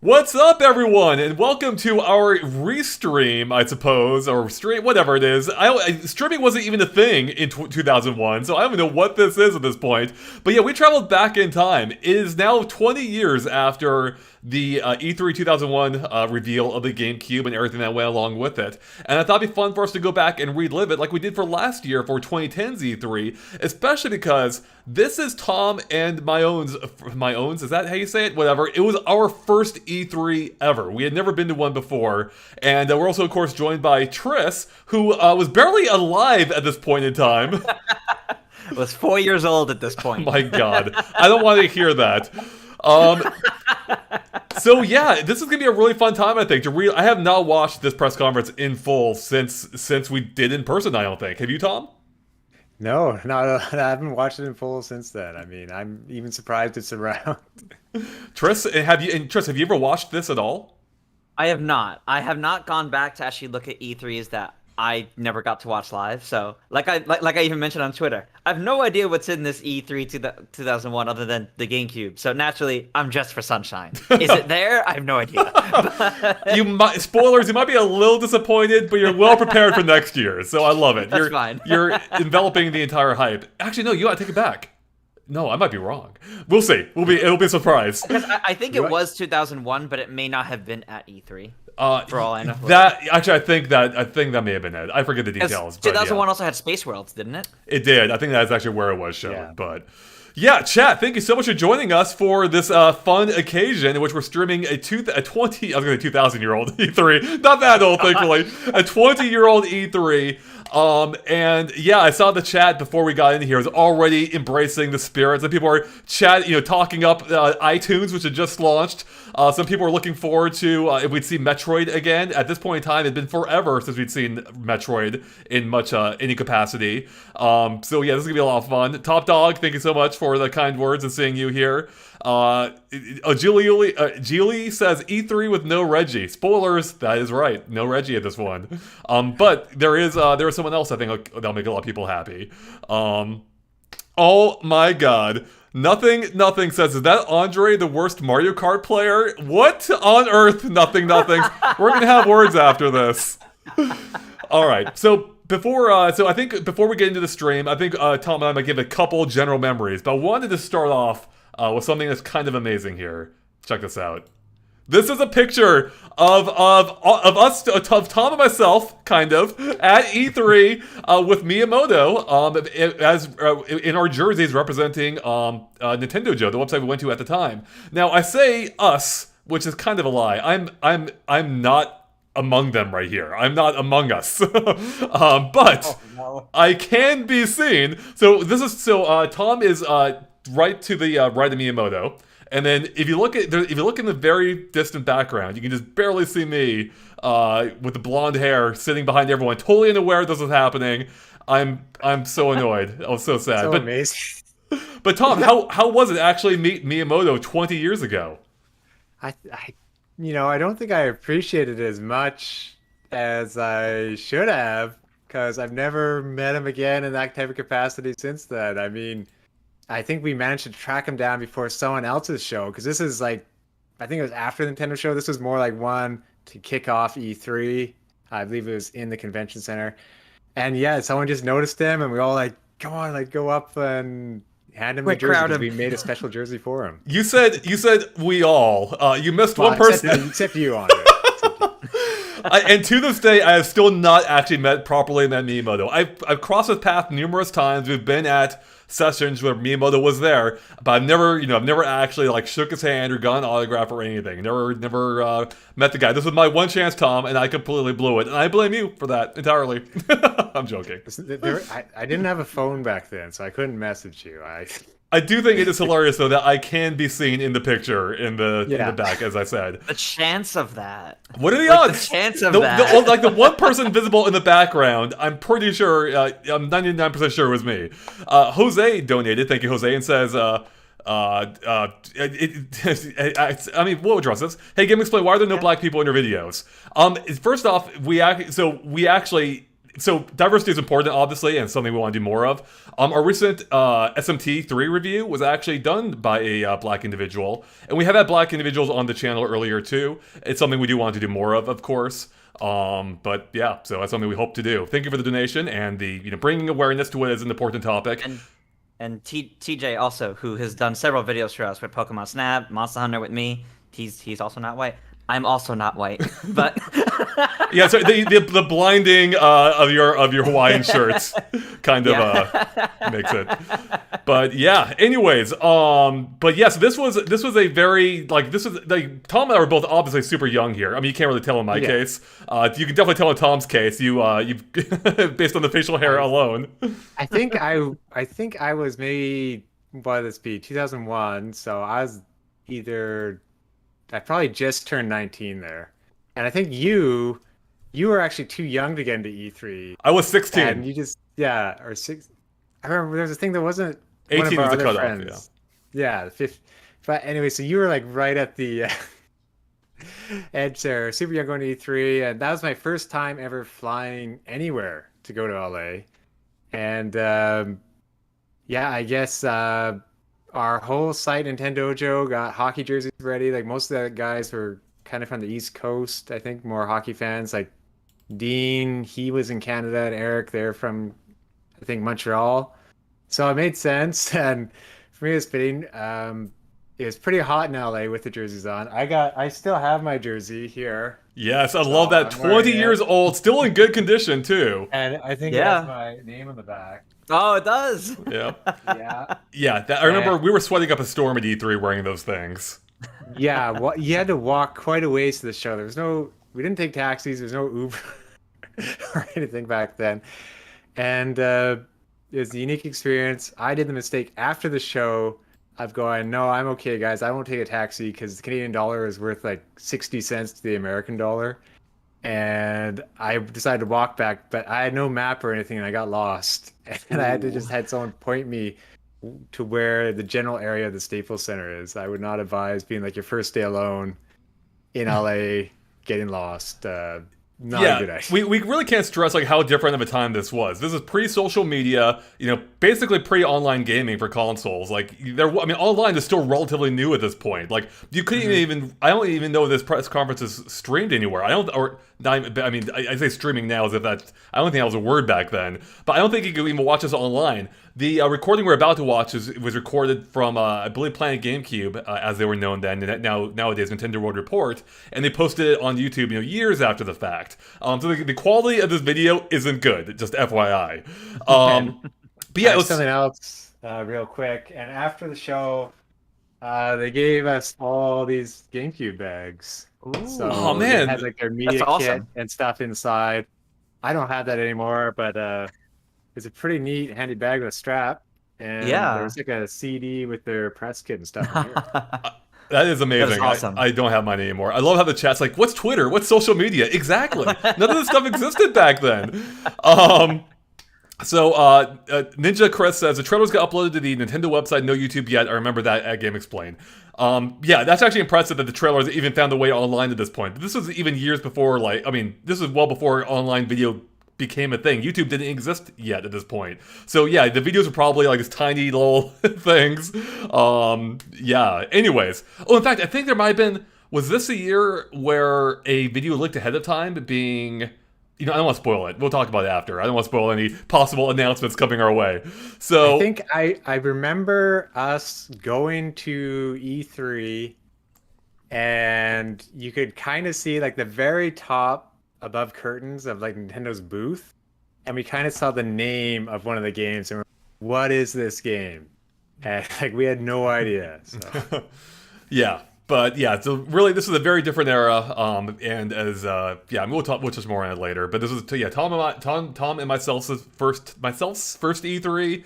What's up, everyone, and welcome to our restream, I suppose, or stream, whatever it is. Streaming wasn't even a thing in 2001, so I don't even know what this is at this point. But yeah, we traveled back in time. It is now 20 years after the E3 2001 reveal of the GameCube and everything that went along with it. And I thought it'd be fun for us to go back and relive it like we did for last year for 2010's E3, especially because this is Tom and my owns, is that how you say it? Whatever. It was our first E3 ever. We had never been to one before. And we're also, of course, joined by Triss, who was barely alive at this point in time. Was 4 years old at this point. Oh my god. I don't want to hear that. So yeah, this is gonna be a really fun time. I think I have not watched this press conference in full since we did in person. I don't think. Have you, Tom? No, I haven't watched it in full since then. I mean, I'm even surprised it's around. Triss, have you ever watched this at all? I have not. I have not gone back to actually look at E3s that I never got to watch live. So, like I even mentioned on Twitter, I have no idea what's in this E3 2001 other than the GameCube. So naturally, I'm just for sunshine. Is it there? I have no idea. Spoilers, you might be a little disappointed, but you're well prepared for next year. So I love it. That's fine. You're enveloping the entire hype. Actually, no, you gotta take it back. No, I might be wrong. We'll see. It'll be a surprise. Because I think it was 2001, but it may not have been at E3. For all I know. I think that may have been it. I forget the details. 2001 also had Space Worlds, didn't it? It did. I think that's actually where it was shown. Yeah. But yeah, chat, thank you so much for joining us for this fun occasion in which we're streaming a 2,000-year-old E3. Not that old, thankfully. A 20-year-old E3. And yeah, I saw the chat before we got in here was already embracing the spirits. And people are talking up iTunes, which had just launched. Some people are looking forward to if we'd see Metroid again. At this point in time, it'd been forever since we'd seen Metroid in any capacity. So yeah, this is gonna be a lot of fun. Top Dog, thank you so much for the kind words and seeing you here. Julie says E3 with no Reggie. Spoilers, that is right. No Reggie at this one. But there is someone else I think that'll make a lot of people happy. Oh my god. Nothing says, is that Andre the worst Mario Kart player? What on earth? Nothing. We're gonna have words after this. All right. So I think before we get into the stream, I think Tom and I might give a couple general memories. But I wanted to start off with something that's kind of amazing here. Check this out. This is a picture of us, of Tom and myself, kind of, at E3 with Miyamoto as in our jerseys representing Nintendo Joe, the website we went to at the time. Now I say us, which is kind of a lie. I'm not among them right here. I'm not among us, but no. I can be seen. So Tom is right to the right of Miyamoto. And then if you look in the very distant background, you can just barely see me with the blonde hair sitting behind everyone, totally unaware this is happening. I'm so annoyed. I was so sad. So amazing. But Tom, how was it actually meet Miyamoto 20 years ago? I don't think I appreciated it as much as I should have, because I've never met him again in that type of capacity since then. I mean, I think we managed to track him down before someone else's show, because this is I think it was after the Nintendo show. This was more like one to kick off E3. I believe it was in the convention center. And yeah, someone just noticed him, and we all come on, go up and hand him the jersey, because we made a special jersey for him. You said we all. You missed one person. Except you, Andre. And to this day, I have still not actually met Miyamoto. I've crossed his path numerous times. We've been at sessions where Miyamoto was there, but I've never actually shook his hand or got an autograph or anything. Never met the guy. This was my one chance, Tom, and I completely blew it. And I blame you for that entirely. I'm joking. I didn't have a phone back then, so I couldn't message you. I do think it is hilarious, though, that I can be seen in the picture in the back, as I said. The chance of that. What are the odds? The chance of that. The one person visible in the background, I'm pretty sure, I'm 99% sure it was me. Jose donated, thank you, Jose, and says, I mean, what would draw this? Hey, GameXplain, why are there no black people in your videos? First off, we actually so diversity is important, obviously, and something we want to do more of. Our recent SMT3 review was actually done by a black individual, and we have had black individuals on the channel earlier too. It's something we do want to do more of course. But yeah, so that's something we hope to do. Thank you for the donation and the bringing awareness to what is an important topic. And TJ also, who has done several videos for us with Pokemon Snap, Monster Hunter with me. He's also not white. I'm also not white, but yeah. So the blinding of your Hawaiian shirts kind of makes it. But yeah. Anyways, but yes, this was a very Tom and I were both obviously super young here. I mean, you can't really tell in my case. You can definitely tell in Tom's case. You based on the facial hair alone. I think I was maybe, what would this be, 2001. So I probably just turned 19 there. And I think you were actually too young to get into E3. I was 16. And you just, or 6. I remember there was a thing that wasn't 18 one of our was the other cutoff, friends. Yeah, 50. But anyway, so you were like right at the edge there, super young going to E3. And that was my first time ever flying anywhere to go to LA. And I guess our whole site, Nintendojo, got hockey jerseys ready. Like most of the guys were kind of from the East Coast, I think, more hockey fans. Like Dean, he was in Canada, and Eric, they're from, I think, Montreal. So it made sense. And for me, it was fitting. It was pretty hot in LA with the jerseys on. I still have my jersey here. Yes, I love that. 20 years old, still in good condition too. And I think it has my name on the back. Oh, it does. Yeah. Yeah. I remember we were sweating up a storm at E3 wearing those things. Yeah, well, you had to walk quite a ways to the show. We didn't take taxis. There's no Uber or anything back then. And it was a unique experience. I did the mistake after the show of going, no, I'm okay, guys. I won't take a taxi because the Canadian dollar is worth like 60 cents to the American dollar. And I decided to walk back, but I had no map or anything, and I got lost. And I had to just had someone point me to where the general area of the Staples Center is. I would not advise being like your first day alone in LA, getting lost. Not a good idea. We really can't stress like how different of a time this was. This is pre-social media, basically pre-online gaming for consoles. Like online is still relatively new at this point. Like you couldn't even I don't even know this press conference is streamed anywhere. I say streaming now as if that's, I don't think that was a word back then, but I don't think you could even watch this online. The recording we're about to watch was recorded from, I believe, Planet GameCube, as they were known then, and nowadays Nintendo World Report, and they posted it on YouTube, years after the fact. So the quality of this video isn't good, just FYI. But yeah, it was something else real quick. And after the show, they gave us all these GameCube bags. Ooh. So oh man, it had like their media kit and stuff inside. I don't have that anymore, but it's a pretty neat, handy bag with a strap. And there's like a CD with their press kit and stuff in here. That is amazing. That is awesome. I don't have mine anymore. I love how the chat's like, what's Twitter? What's social media? Exactly. None of this stuff existed back then. So Ninja Chris says, the trailers got uploaded to the Nintendo website, no YouTube yet. I remember that at GameXplain. Yeah, that's actually impressive that the trailers even found a way online at this point. This was even years before, this was well before online video became a thing. YouTube didn't exist yet at this point. So yeah, the videos were probably like these tiny little things. Yeah, anyways. Oh, in fact, I think there might have been, was this a year where a video leaked ahead of time being, I don't want to spoil it. We'll talk about it after. I don't want to spoil any possible announcements coming our way. So I think I remember us going to E3 and you could kind of see like the very top above curtains of like Nintendo's booth, and we kind of saw the name of one of the games and we're like, what is this game? And like we had no idea. So. Yeah. But yeah, so really, this is a very different era, and as we'll touch more on it later. But this is Tom and myself's first E3,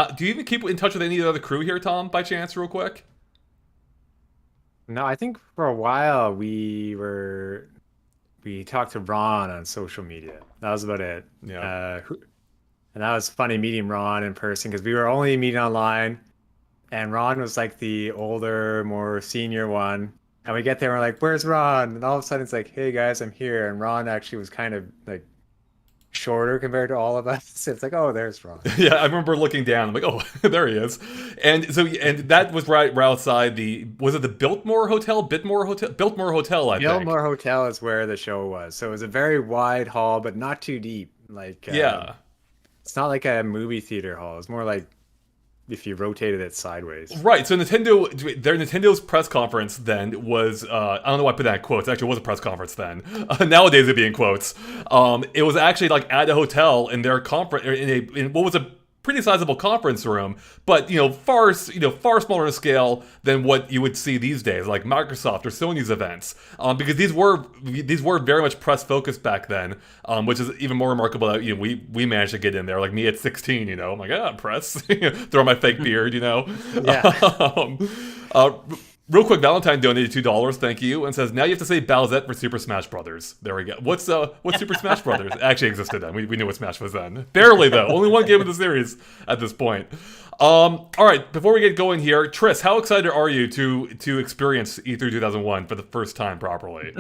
do you even keep in touch with any of the other crew here, Tom, by chance, real quick? No, I think for a while we talked to Ron on social media. That was about it. Yeah, and that was funny meeting Ron in person because we were only meeting online. And Ron was like the older, more senior one. And we get there and we're like, where's Ron? And all of a sudden it's like, hey guys, I'm here. And Ron actually was kind of like shorter compared to all of us. It's like, oh, there's Ron. Yeah, I remember looking down. I'm like, oh, there he is. And that was right outside was it the Biltmore Hotel? Biltmore Hotel, I think. Biltmore Hotel is where the show was. So it was a very wide hall, but not too deep. Like, Yeah. it's not like a movie theater hall. It's more like if you rotated it sideways. Right, so Nintendo's press conference then was, I don't know why I put that in quotes, actually it was a press conference then. Nowadays it'd be in quotes. It was actually like at a hotel in their conference, in what was a pretty sizable conference room, but far smaller scale than what you would see these days, like Microsoft or Sony's events, because these were very much press focused back then, which is even more remarkable that we managed to get in there. Like me at 16, I'm like, press, throw my fake beard, Yeah. Real quick, Valentine donated $2, thank you, and says, now you have to say Bowsette for Super Smash Brothers. There we go. What's Super Smash Brothers? It actually existed then. We knew what Smash was then. Barely, though. Only one game in the series at this point. All right, before we get going here, Triss, how excited are you to experience E3 2001 for the first time properly?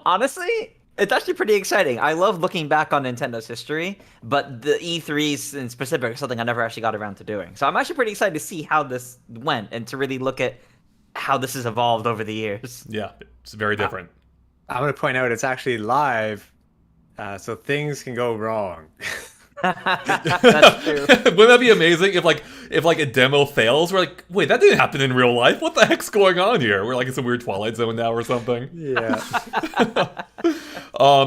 Honestly, it's actually pretty exciting. I love looking back on Nintendo's history, but the E3s in specific are something I never actually got around to doing. So I'm actually pretty excited to see how this went and to really look at how this has evolved over the years. Yeah, it's very different. I'm going to point out it's actually live, so things can go wrong. That's true. Wouldn't that be amazing if a demo fails? We're like, wait, that didn't happen in real life. What the heck's going on here? We're like in some weird Twilight Zone now or something. Yeah.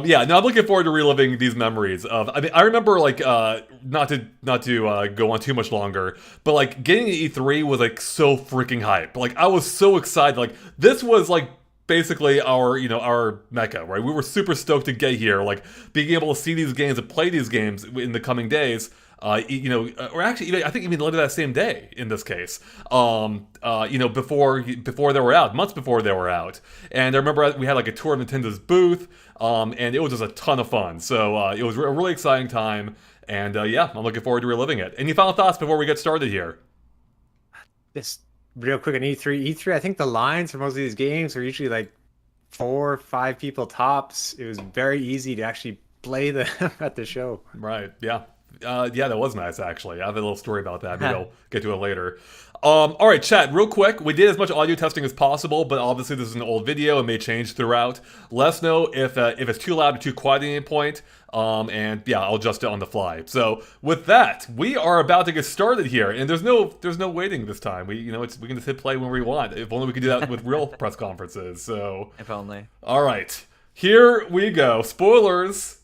Yeah. No, I'm looking forward to reliving these memories of. I mean, I remember not to go on too much longer, but like getting to E3 was like so freaking hype. Like I was so excited. Like this was like basically our mecca, right? We were super stoked to get here, like being able to see these games and play these games in the coming days. Or actually, I think even later that same day in this case. Before they were out, months before they were out. And I remember we had like a tour of Nintendo's booth, and it was just a ton of fun. So it was a really exciting time, and yeah, I'm looking forward to reliving it. Any final thoughts before we get started here? Just real quick on E3, I think the lines for most of these games are usually like 4 or 5 people tops. It was very easy to actually play them at the show. Right, yeah. Yeah, that was nice, actually. I have a little story about that. Maybe I'll get to it later. All right, chat, real quick. We did as much audio testing as possible, but obviously this is an old video and may change throughout. Let us know if it's too loud or too quiet at any point. And yeah, I'll adjust it on the fly. So with that, we are about to get started here, and there's no waiting this time. We can just hit play when we want. If only we could do that with real press conferences. So If only. all right, here we go. Spoilers.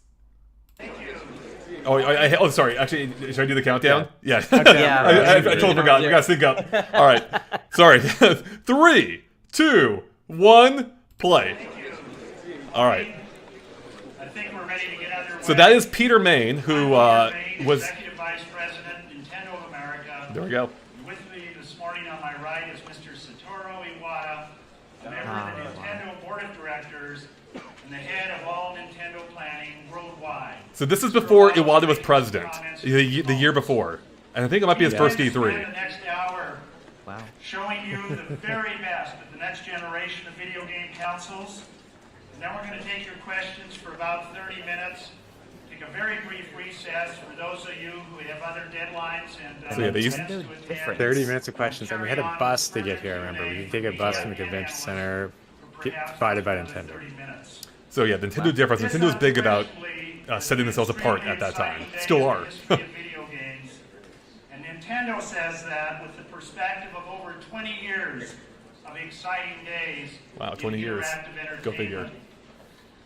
Oh, sorry. Actually, should I do the countdown? Yeah. Yeah. I totally forgot. We gotta sync up. All right. Sorry. 3, 2, 1, play. All right. I think we're ready to get underway. So that is Peter Main, who was. Executive Vice President, Nintendo of America. There we go. With me this morning on my right is Mr. Satoru Iwata, a member of the Nintendo Board of Directors and the head of all Nintendo planning worldwide. So this is before Iwata was president, the year before, and I think it might be his first Spend E3. the next hour Wow. showing you the very best of the next generation of video game consoles. And then we're going to take your questions for about 30 minutes. Take a very brief recess for those of you who have other deadlines and So yeah, they used- events to attend. 30 minutes of questions, and we had a bus to get here, I remember. We could take a bus from the convention center, provided by Nintendo. So yeah, Nintendo difference. Nintendo was big about setting themselves apart at that time. Still are. Video games. And Nintendo says that with the perspective of over 20 years of exciting days. Wow, 20 in years. interactive Go figure. entertainment.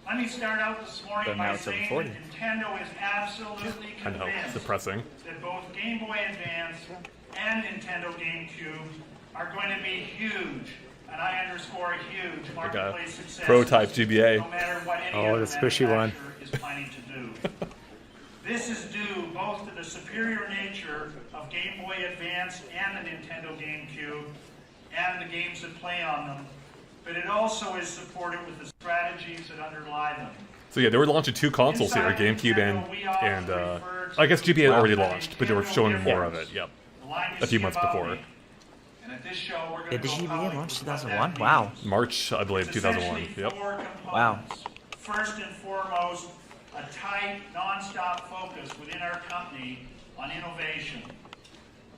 Let me start out this morning But now by it's over saying 40. that Nintendo is absolutely I know, convinced depressing. that both Game Boy Advance and Nintendo GameCube are going to be huge, and I underscore huge, marketplace success. prototype GBA. No matter what any Oh, other the squishy one. manufacturer is planning to do. This is due both to the superior nature of Game Boy Advance and the Nintendo GameCube and the games that play on them, but it also is supported with the strategies that underlie them. So yeah, they were launching 2 consoles here, GameCube and I guess GBA had already launched, but they were showing more of it. Yep, The line you a few see months above before. me. And at this show, we're Did going to the go GBA public launch with what 2001? that Wow. means. March, I believe, It's 2001. essentially Yep. 4 components. Wow. First and foremost, a tight, non-stop focus within our company on innovation.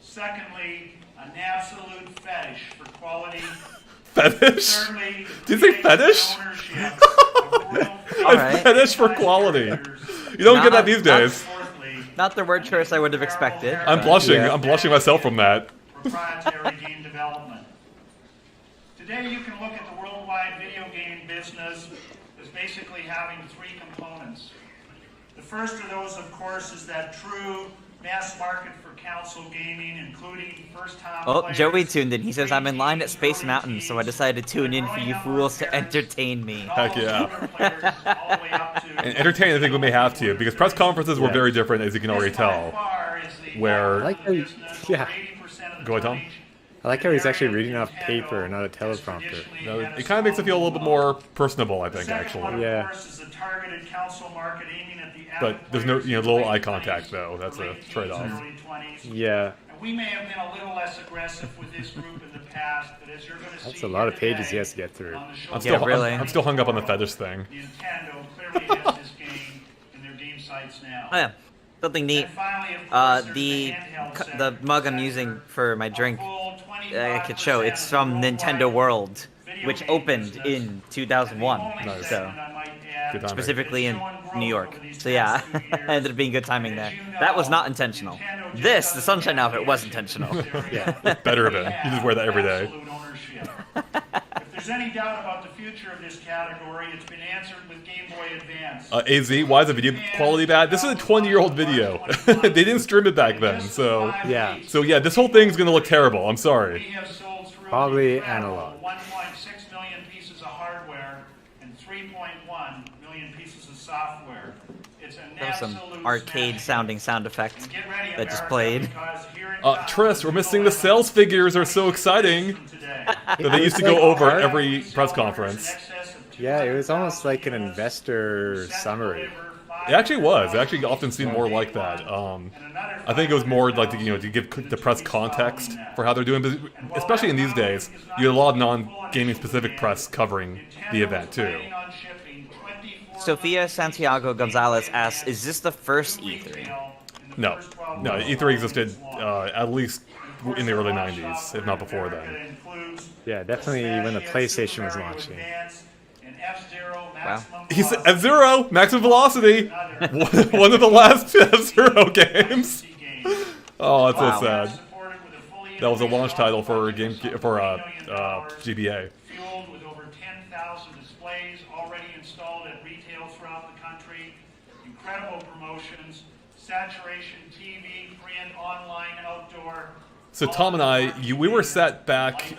Secondly, an absolute fetish for quality. Fetish? Thirdly, Did you say fetish? ownership of All right. Fetish for quality. You don't get that these days. Fourthly, Not the word choice I would have expected. I'm but- blushing. Yeah. I'm blushing myself from that. proprietary game development. Today you can look at the worldwide video game business as basically having three components. The first of those, of course, is that true mass market for console gaming, including first-time Oh, players, Joey tuned in. He says, I'm in line at Space 3D Mountain, so I decided to tune in for you fools to entertain me. Heck yeah. And And entertaining, I think we may have to, because press conferences were Yeah. very different, as you can already tell. Where- I like how you- yeah. Go ahead, Tom. I like how he's actually reading off paper and not a teleprompter. No, it kind of makes it feel a little bit more personable, I think, actually. Yeah. But there's no, little eye contact, though. That's a trade-off. Yeah. We may have been a little less aggressive with this group in the past, but as you're going to see, That's a lot of here pages he today, has to get through. on the show I'm Yeah, still, really. I'm still hung up on the fetish thing. Nintendo clearly has this game in their game sites now. Oh, yeah. Something neat. And finally, of course, there's The handheld the sector. mug I'm using for my drink, Full I could show. 25% It's from of the Nintendo worldwide World, video which game opened business. in 2001. Nice. So I might add, Good timing. specifically in it's shown growth New York. over these So yeah, past 2 years. ended up being good timing there. As you know, That was not intentional. Nintendo just This, the doesn't sunshine have outfit, was intentional. Yeah. Better of it. You just wear that every day. Absolute ownership. If there's any doubt about the future of this category, it's been answered with Game Boy Advance. AZ, why is the video quality bad? This is a 20-year-old video. They didn't stream it back then, so... Yeah. So yeah, this whole thing's gonna look terrible. I'm We sorry. have sold through Probably an incredible analog. 1.6 million pieces of hardware and 3.1 million pieces of software. It's an That was some absolute arcade smash. sounding sound effect Get ready, that just America, played. because here it comes. Triss, we're missing the sales figures are so exciting Today. that they used to go over every press conference. Yeah, it was almost like an investor summary. It actually was. It actually often seemed more like that. I think it was more like to give the press context for how they're doing, but especially in these days, you get a lot of non-gaming specific press covering the event too. Sophia Santiago Gonzalez asks, is this the first E3? No, E3 existed at least in the early ¡90s, if not before then. Yeah, definitely when the PlayStation was launching. Wow. He said F-Zero, Maximum Velocity, one of the last F-Zero games. Oh, that's Wow. so sad. That was a launch title for GBA. Fueled with over 10,000 displays already installed at retail throughout the country, incredible promotions, saturation TV, print, online, outdoor. So Tom and I, we were sat back.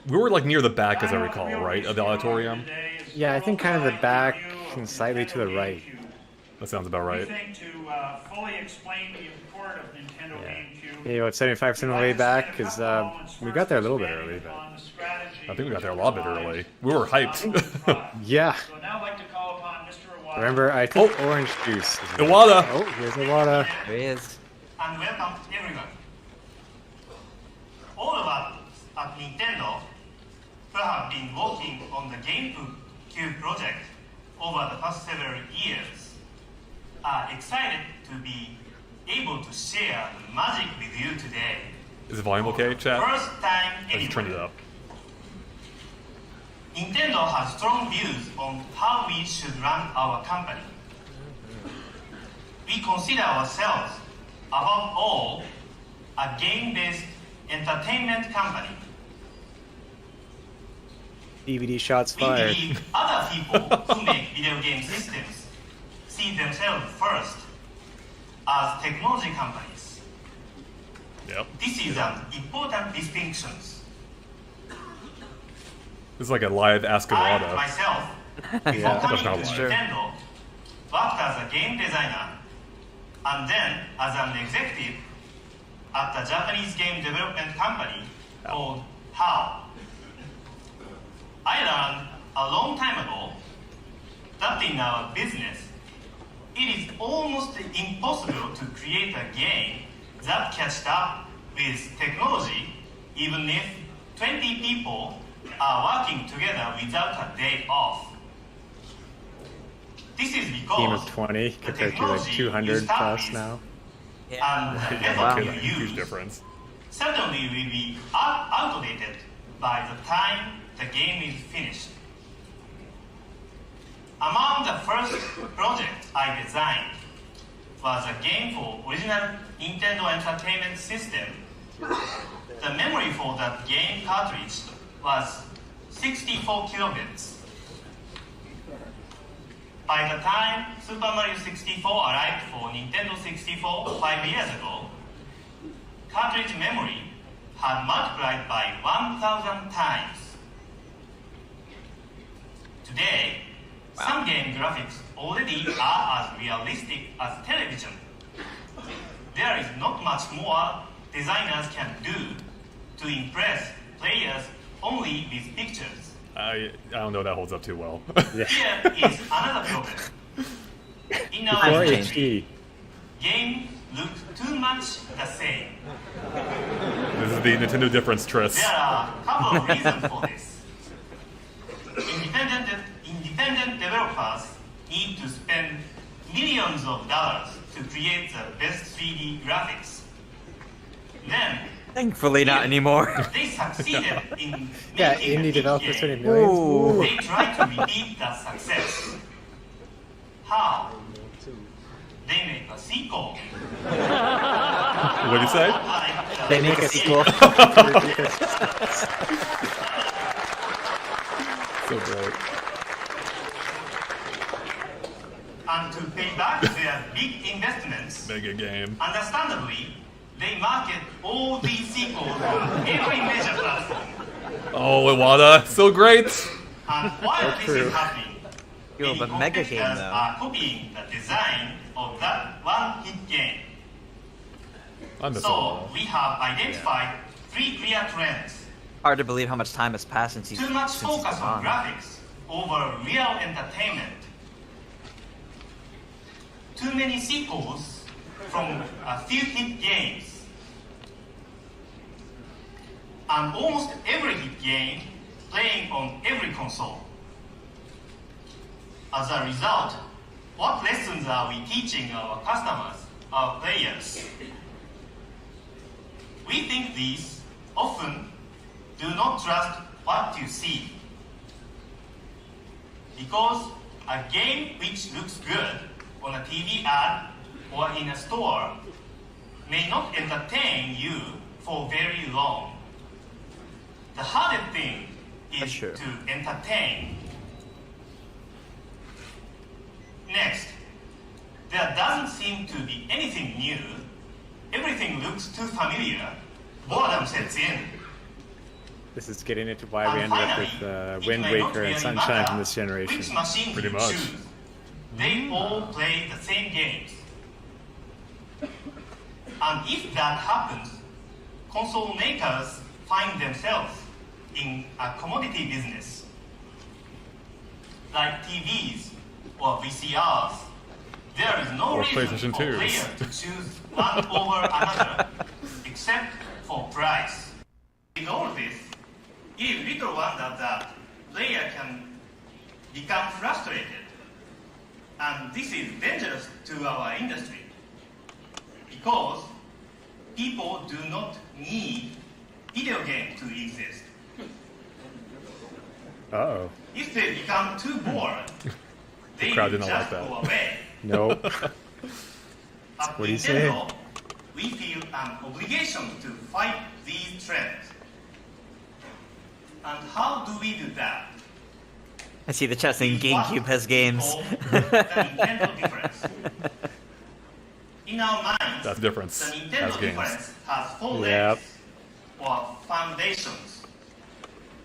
We were like near the back, as I recall, right, of the auditorium. Yeah, I think kind of the back and slightly to the right. That sounds about I right. think to fully explain the import of Nintendo GameCube. Yeah, about 75% of the way back, because we got there a little bit early, but... I think we got there a lot bit early. We were hyped. Yeah. So now I'd like to call upon Mr. Iwata. Remember, I think orange juice. is- Iwata. Oh, here's Iwata. There he is. And welcome everyone. All of us at Nintendo who have been working on the GameCube project over the past several years are excited to be able to share the magic with you today. Is the volume okay, chat? First time I just turned it anywhere. up. Nintendo has strong views on how we should run our company. We consider ourselves, above all, a game-based entertainment company. DVD shots We fired. believe other people who make video game systems see themselves first as technology companies. Yep. This is an important distinction. This is like a live Ask I Iwata. myself, Yeah, before coming not to live. Nintendo, worked as a game designer and then as an executive at the Japanese game development company called HAO. I learned a long time ago that in our business, it is almost impossible to create a game that catches up with technology, even if 20 people are working together without a day off. This is Team because of 20 the compared to like technology 200 you start plus with now. and the Yeah, Wow. method okay, you huge use difference. certainly will be outdated by the time the game is finished. Among the first projects I designed was a game for original Nintendo Entertainment System. The memory for that game cartridge was 64 kilobits. By the time Super Mario 64 arrived for Nintendo 64 5 years ago, cartridge memory had multiplied by 1,000 times. Today, some game graphics already are as realistic as television. There is not much more designers can do to impress players only with pictures. I don't know that holds up too well. Here is another problem. In our Or industry, HD. games look too much the same. This is the Nintendo difference, Tris. There are a couple of reasons for this. Independent developers need to spend millions of dollars to create the best 3D graphics. Then, Thankfully, not anymore. they succeeded in Yeah, making a indie big developers game. spending millions. Ooh. They try to repeat that success. How? They make a sequel. What'd you say? Like They make a sequel. So great. And to pay back their big investments, Mega game. understandably, they market all these sequels on every major platform. Oh, Iwata, so great. And while this true. is happening, Yo, many but mega game, competitors though. are copying the design of that one-hit game. I miss So all we have identified three clear trends. Hard to believe how much time has passed since he's Too much since he's focus on gone. graphics over real entertainment. Too many sequels from a few hit games. And almost every hit game playing on every console. As a result, what lessons are we teaching our customers, our players? We think these often do not trust what you see. Because a game which looks good on a TV ad or in a store may not entertain you for very long. The hardest thing That's is true. to entertain. Next, there doesn't seem to be anything new. Everything looks too familiar. Boredom sets in. This is getting into why we ended up with Wind Waker and Sunshine from this generation. Which machine Pretty you much. choose. They all play the same games. And if that happens, console makers find themselves in a commodity business. Like TVs or VCRs, there is no Or reason PlayStation for 2s. players to choose one over another except for price. With all this, it is little wonder that player can become frustrated. And this is dangerous to our industry because people do not need video games to exist. Uh-oh. If they become too bored, they crowd will didn't just like that. go away. Nope. At What do you say? Nintendo, we feel an obligation to fight these trends. And how do we do that? I see the chat saying We want GameCube has games. to solve the Nintendo difference. In our minds, That's the difference. the Has Nintendo games. difference has four Yep. legs or foundations.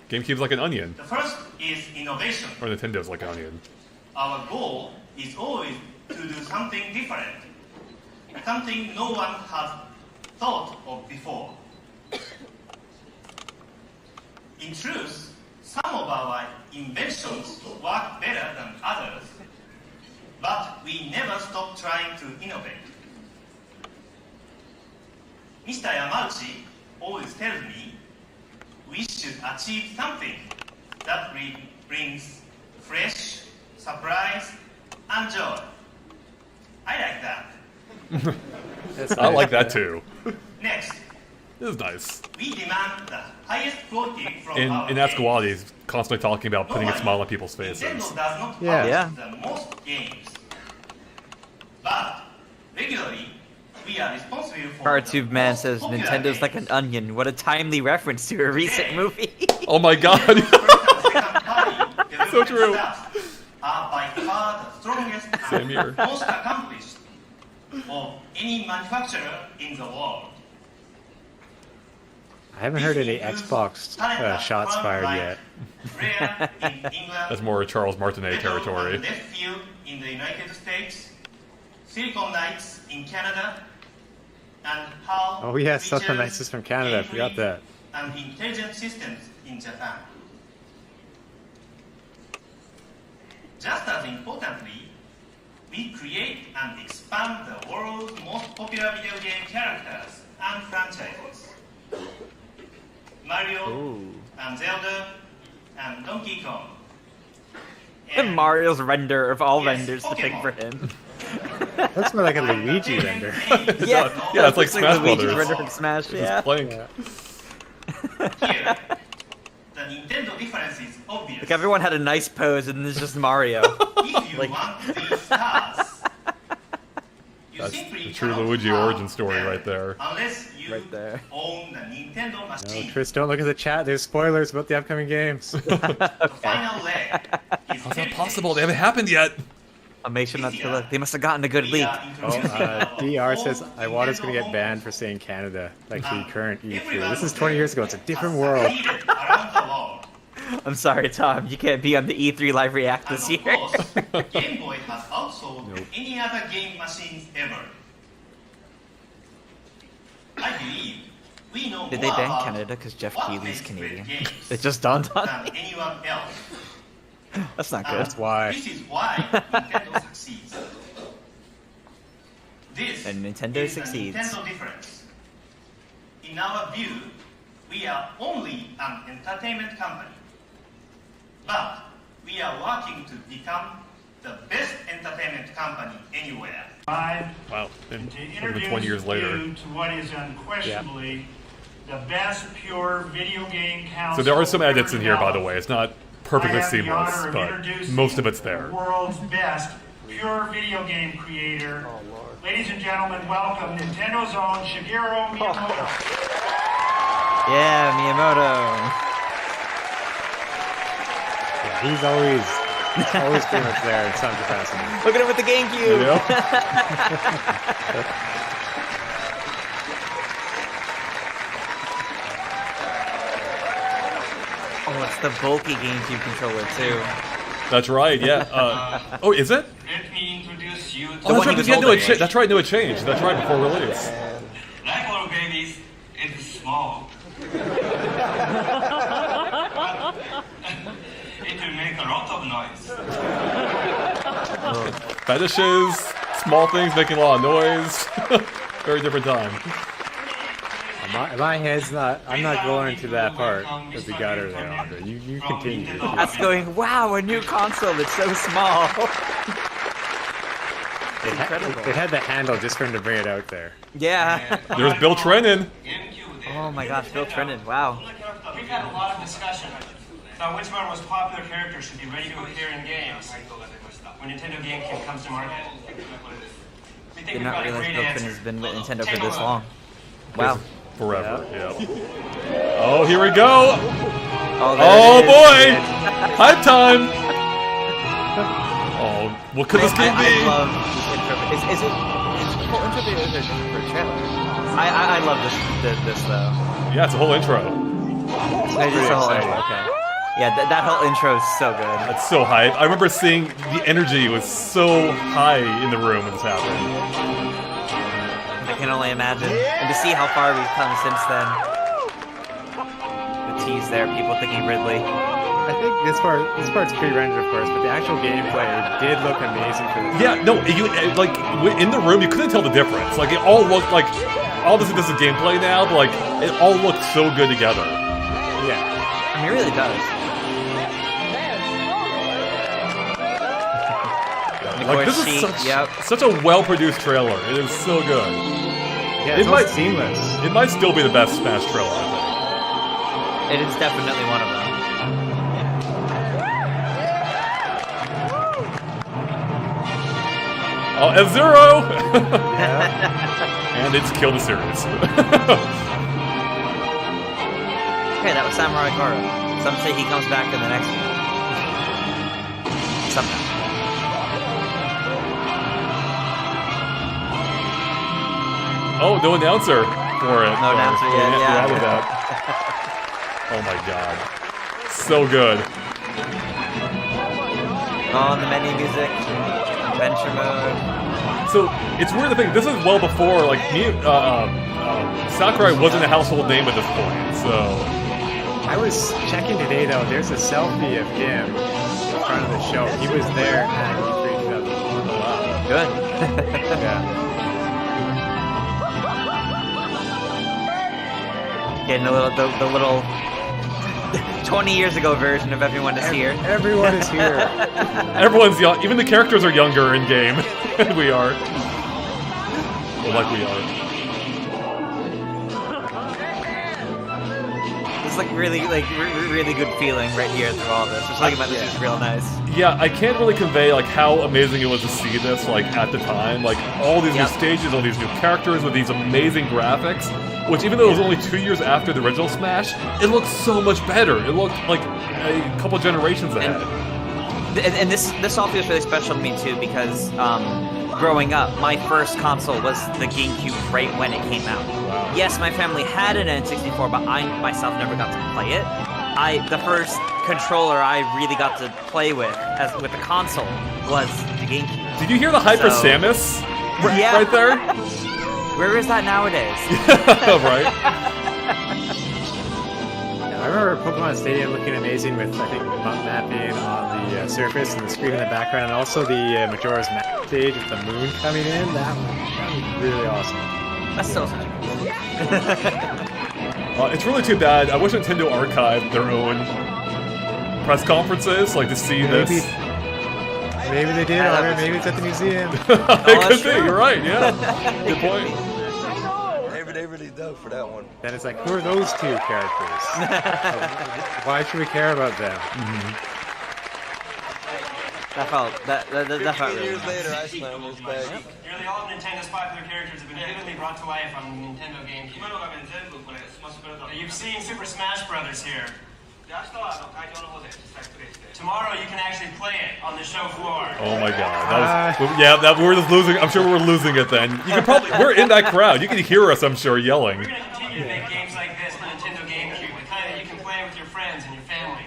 GameCube's like an onion. The first is innovation. Or Nintendo's like an onion. Our goal is always to do something different, something no one has thought of before. In truth, some of our inventions work better than others, but we never stop trying to innovate. Mr. Yamauchi always tells me we should achieve something that brings fresh, surprise, and joy. I like that. That's I like that too. Next, This is nice. we demand the highest quality from our In games. Esquality, he's constantly talking about putting a smile on people's faces. Nintendo does not Yeah. publish Yeah. the most games. But regularly, we are responsible for Cartube the Man most says popular Nintendo's like an games. onion. What a timely reference to a recent movie. Oh my god. First and second party So development true. staffs are by far the strongest Same and here. most accomplished of any manufacturer in the world. I haven't heard any Xbox shots fired yet. Rare in England, That's more Charles Martinet Metal territory. and Left Field in the United States, Silicon Knights in Canada, and HAL Oh yeah, Silicon features Knights is from Canada. I forgot that. and intelligent systems in Japan. Just as importantly, we create and expand the world's most popular video game characters and franchises. Mario Ooh. and Zelda and Donkey Kong. And Mario's render of all Yes, renders to pick Pokemon. for him. Looks more like a Luigi render. Yeah, Yeah, it's like looks Smash Luigi's Brothers. render from Smash, yeah. Blank. Here, the Nintendo difference is obvious. Like everyone had a nice pose and there's just Mario. If you like- want these stars, you That's simply the true cannot Luigi have origin story them right there. Unless you Right there. own the Nintendo No, machine. Chris, don't look at the chat. There's spoilers about the upcoming games. The final leg is How's that possible? They haven't happened yet. I'll make sure not to look. They must have gotten a good leak. DR says Iwata's gonna get banned for saying Canada, like the current E3. This is 20 years ago. It's a different world. I'm sorry, Tom. You can't be on the E3 Live React this year. And of course, Game Boy has outsold any other game machines ever. I believe we know Did they more ban about Canada because Jeff what Keighley's makes Canadian? great games It just dawned on than me. anyone else. That's not good. That's why. This is why Nintendo succeeds. This And Nintendo is succeeds. The Nintendo difference. In our view, we are only an entertainment company. But we are working to become the best entertainment company anywhere. Wow. And To over introduce 20 years later. you to what is unquestionably the best pure video game console. So there are some edits ever in here, by the developed. way. It's not I perfectly have the seamless, honor of but introducing most of it's there. The world's best pure video game creator. Ladies and gentlemen, welcome Nintendo's own Shigeru Miyamoto. Yeah, Miyamoto. Yeah, he's always pretty much there in some capacity. Look at him with the GameCube. Oh, it's the bulky GameCube controller too. That's right, yeah. Oh, is it? Let me introduce you to Oh, that's one right, he was yeah, no, holding. that's right, no, it changed. That's right, before release. Like all babies, it's small. It will make a lot of noise. Fetishes, small things making a lot of noise. Very different time. My head's not. I'm not going to that part because we got her there, Andre. You continue. That's going, wow, a new console, it's so small. It had the handle just for him to bring it out there. Yeah. There's Bill Trennan. Oh my gosh, Bill Trennan, wow. We've had a lot of discussion about which of our most popular characters should be ready to appear in games when Nintendo GameCube comes to market. We think Did we've not got a realize great Bill answer. Trennan's been with Nintendo Take for a this look. long. Wow. Forever, yeah. Oh, here we go. Oh, there Oh it is. boy! Hype time! Oh, what could this game I be? love this intro. Is it the full intro video or is it just for a trailer? I love this though. Yeah, it's a whole intro. It's just the whole intro, okay. Yeah, that whole intro is so good. That's so hype. I remember seeing the energy was so high in the room when this happened. I can only imagine. And to see how far we've come since then. The tease there, people thinking Ridley. I think this part's pre-rendered, of course, but the actual gameplay did look amazing for this. Yeah, no, like in the room, you couldn't tell the difference. Like it all looked like, obviously this is gameplay now, but like it all looked so good together. Yeah. I mean, it really does. Like this is such a well-produced trailer. It is so good. Yeah, It it's might- almost seamless. It might still be the best Smash trailer, I It is definitely one of them. think. Oh, F-Zero! Yeah. And it's killed the series. Okay, that was Samurai Goro. Some say he comes back in the next one. Somehow. Oh, no announcer for it. No announcer yet, We yeah. added that. Oh my god. So good. Oh, and the menu music. Adventure mode. So, it's weird to think, this is well before, like, Sakurai wasn't a household name at this point, so... I was checking today though. There's a selfie of him in front of the show. He was there at E3 2001. Wow. Good. Yeah. Getting a little, the little 20 years ago version of everyone is here. Everyone is here. Everyone's young, even the characters are younger in game than we are. Or like we are. It's like really good feeling right here through all this. Just thinking about this is real nice. Yeah, I can't really convey, like, how amazing it was to see this, like, at the time. Like, all these new stages, all these new characters with these amazing graphics. Which, even though it was only 2 years after the original Smash, it looked so much better. It looked like a couple generations ahead. And this all feels really special to me too because growing up, my first console was the GameCube right when it came out. Wow. Yes, my family had an N64, but I myself never got to play it. The first controller I really got to play with the console was the GameCube. Did you hear the Hyper Samus right there? Where is that nowadays? Right. I remember Pokemon Stadium looking amazing with, I think, map mapping on the surface and the screen in the background, and also the Majora's Mask stage with the moon coming in. That was really awesome. That's so such a It's really too bad. I wish Nintendo archived their own press conferences, like to see this. Maybe they did, or maybe it's at the museum. It could be, you're right, yeah. Good point. They really dug for that one. Then it's like, who are those two characters? Why should we care about them? That felt really years nice. later, I slammed this bag. Nearly all of Nintendo's popular characters have been vividly brought to life on the Nintendo GameCube. You've seen Super Smash Brothers here. Tomorrow you can actually play it on the show floor. Oh my god. We're just losing. I'm sure we're losing it then. You can probably, we're in that crowd. You can hear us, I'm sure, yelling. We're going to continue to make games like this on Nintendo GameCube, the kind that you can play with your friends and your family.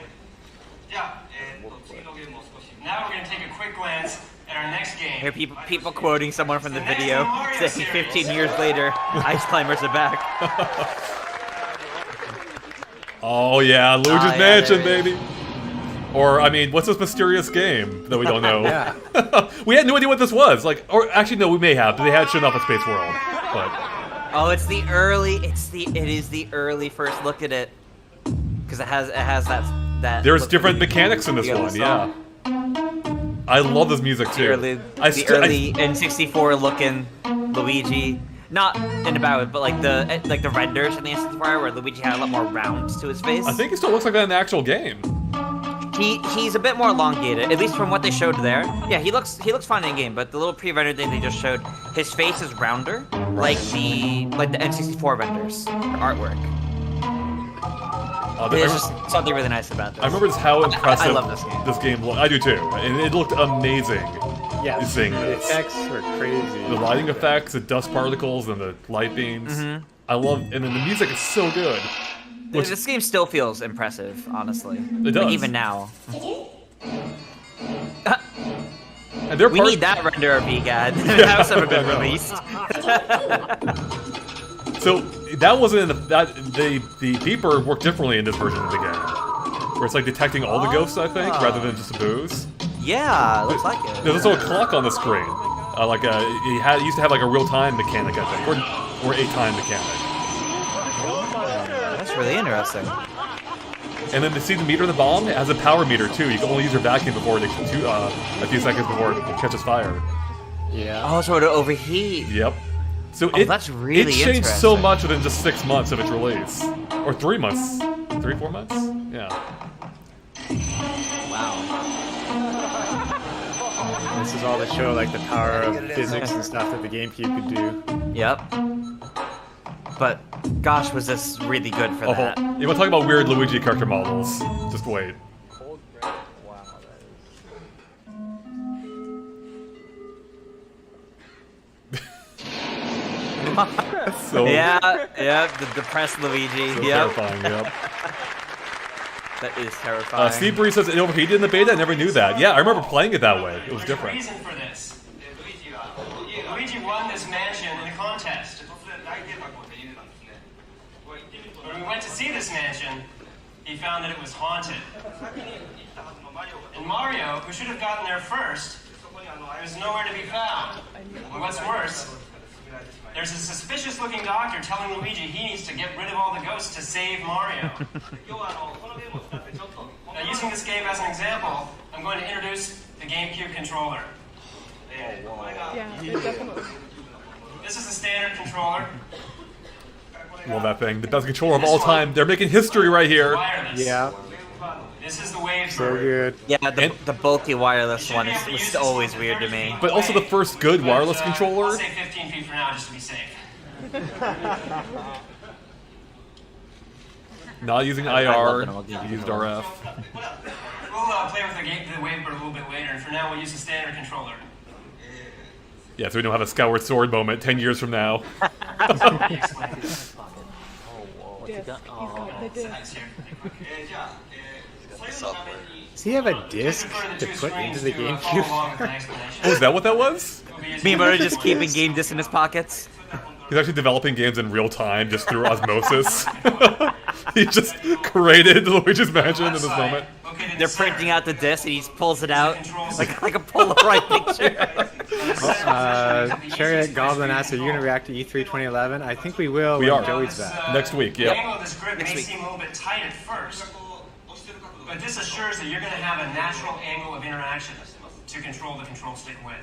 Now we're going to take a quick glance at our next game. Hear people quoting someone from the video saying 15 years later, Ice Climbers are back. Oh yeah, Luigi's yeah, Mansion, there it baby. Or, I mean, what's this mysterious game that we don't know? Yeah. We had no idea what this was. Like, or actually, no, we may have. But they had shown off at Space World. But Oh, it is the early first look at it because it has that. there's look different to the- mechanics in this the other one. song. Yeah. I love this music The too. early, the early N64 looking Luigi. Not in about it, but like the renders in the N64 where Luigi had a lot more rounds to his face. I think he still looks like that in the actual game. He's a bit more elongated, at least from what they showed there. Yeah, he looks fine in game, but the little pre-rendered thing they just showed, his face is rounder, like the N64 renders artwork. There's just something really nice about this. I remember just how impressive I love this game. looked. I do too. And it looked amazing. Yeah, Seeing the this. effects were crazy. The lighting effects, the dust particles, and the light beams. I love, and then the music is so good. Which, This game still feels impressive, honestly. It does. Like, even now. and their We part, need that render of VGAD. That was never been I know. released. So that wasn't in the beeper worked differently in this version of the game, where it's like detecting all the ghosts, I think, rather than just the booze. Yeah, looks like it. There's also a clock on the screen. He used to have like a real time mechanic, I think, or a time mechanic. That's really interesting. And then see the meter in the bomb? It has a power meter too. You can only use your vacuum before it a few seconds before it catches fire. Yeah. Oh, so it'll overheat. Yep. So that's really it changed so interesting. much within just 6 months of its release. Or 3 months. 3-4 months? Yeah. Wow. This is all to show like the power of physics and stuff that the GameCube could do. Yep. But gosh, was this really good for Oh, that? you want to talk about weird Luigi character models? Just wait. So, Yeah, the depressed Luigi. so Yep. terrifying, yep. That is terrifying. Steve Bree says it overheated in the beta. I never knew that. Yeah, I remember playing it that way. It was There's a different. reason for this. Luigi won this mansion in a contest. When we went to see this mansion, he found that it was haunted. And Mario, who should have gotten there first, was nowhere to be found. And what's worse, there's a suspicious-looking doctor telling Luigi he needs to get rid of all the ghosts to save Mario. Now, using this game as an example, I'm going to introduce the GameCube controller. Yeah, definitely. This is the standard controller. Love that thing. The best controller of all time. They're making history right here. Wireless. Yeah, This is the Wave so Bird. good. Yeah, And- the bulky wireless one was always weird to me. But also the first good wireless I'll controller. say 15 feet for now, just to be safe. Not using love IR, it all, you used RF. We'll play with the Wave Bird a little bit later, and for now we'll use the standard controller. Yeah, so we don't have a Skyward Sword moment 10 years from now. Explain. Disc. He's got the disc. That's here. Does he have a disc to put into the Follow GameCube? along with my explanation. Oh, is that what that was? We'll be using- Me and Murray just keeping game discs in his pockets. He's actually developing games in real time just through osmosis. He just created Luigi's Mansion in this moment. Located in They're the center. printing out the disc and he pulls it out like a Polaroid picture. Chariot Goblin asks, are you going to react to E3 2011? I think we will We when are. Joey's back. Next week, The yep. angle of this grip Next may week. seem a little bit tight at first, but this assures that you're going to have a natural angle of interaction to control the control stick with.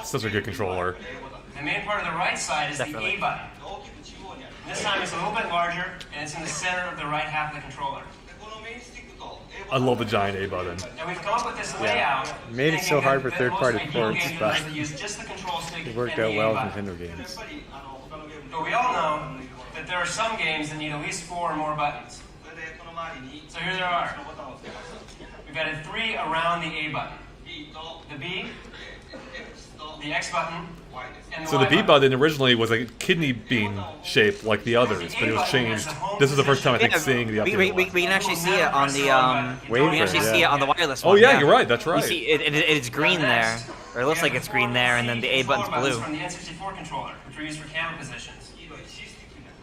Such a good controller. The main part of the right side is Definitely. the A button. This time it's a little bit larger, and it's in the center of the right half of the controller. I love the giant A button. And we've come up with this layout. Made it so thinking hard for that third-party most ideal ports, game but designers use just the control stick it worked and out the well A with button. Nintendo games. But we all know that there are some games that need at least 4 or more buttons. So here there are. We've added 3 around the A button. The B, the X button, and the So the Y B button originally was a kidney bean shape like the others, but it was changed. This is the first time I think seeing the we updated one. can actually see it on the we Waver, can actually see it yeah. on the wireless Oh one. yeah, you're right. That's You right. see it's green there, or it looks like it's green there, and then the A button's blue. From the N64 controller, which are used for camera positions.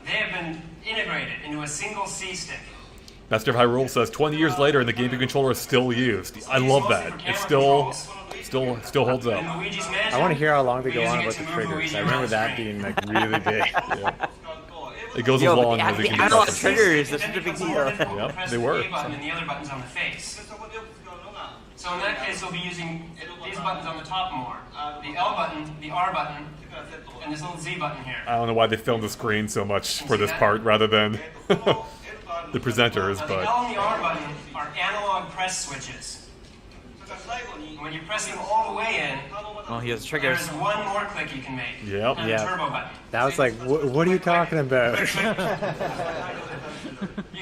They have been integrated into a single C stick. Master of Hyrule says 20 years later and the GameCube controller is still used. I love that. It still holds up. In Luigi's Mansion, I want to hear how long they we're go using on it about to the move triggers. Luigi I remember around that the screen. being like really big. Yeah. It goes as Yo, long the as it can be analog tested. triggers, that's such a big deal. Yep, they were. The A button and the other buttons on the face. So in that case, we'll be using these buttons on the top more. The L button, the R button, and this little Z button here. I don't know why they filmed the screen so much for this part rather than the presenters, Now, the but L and the R button are analog press switches. When you press them all the way in, Well, he has triggers. there's one more click you can make. Yep. And Yeah. the turbo button. That was like, what are you talking about? You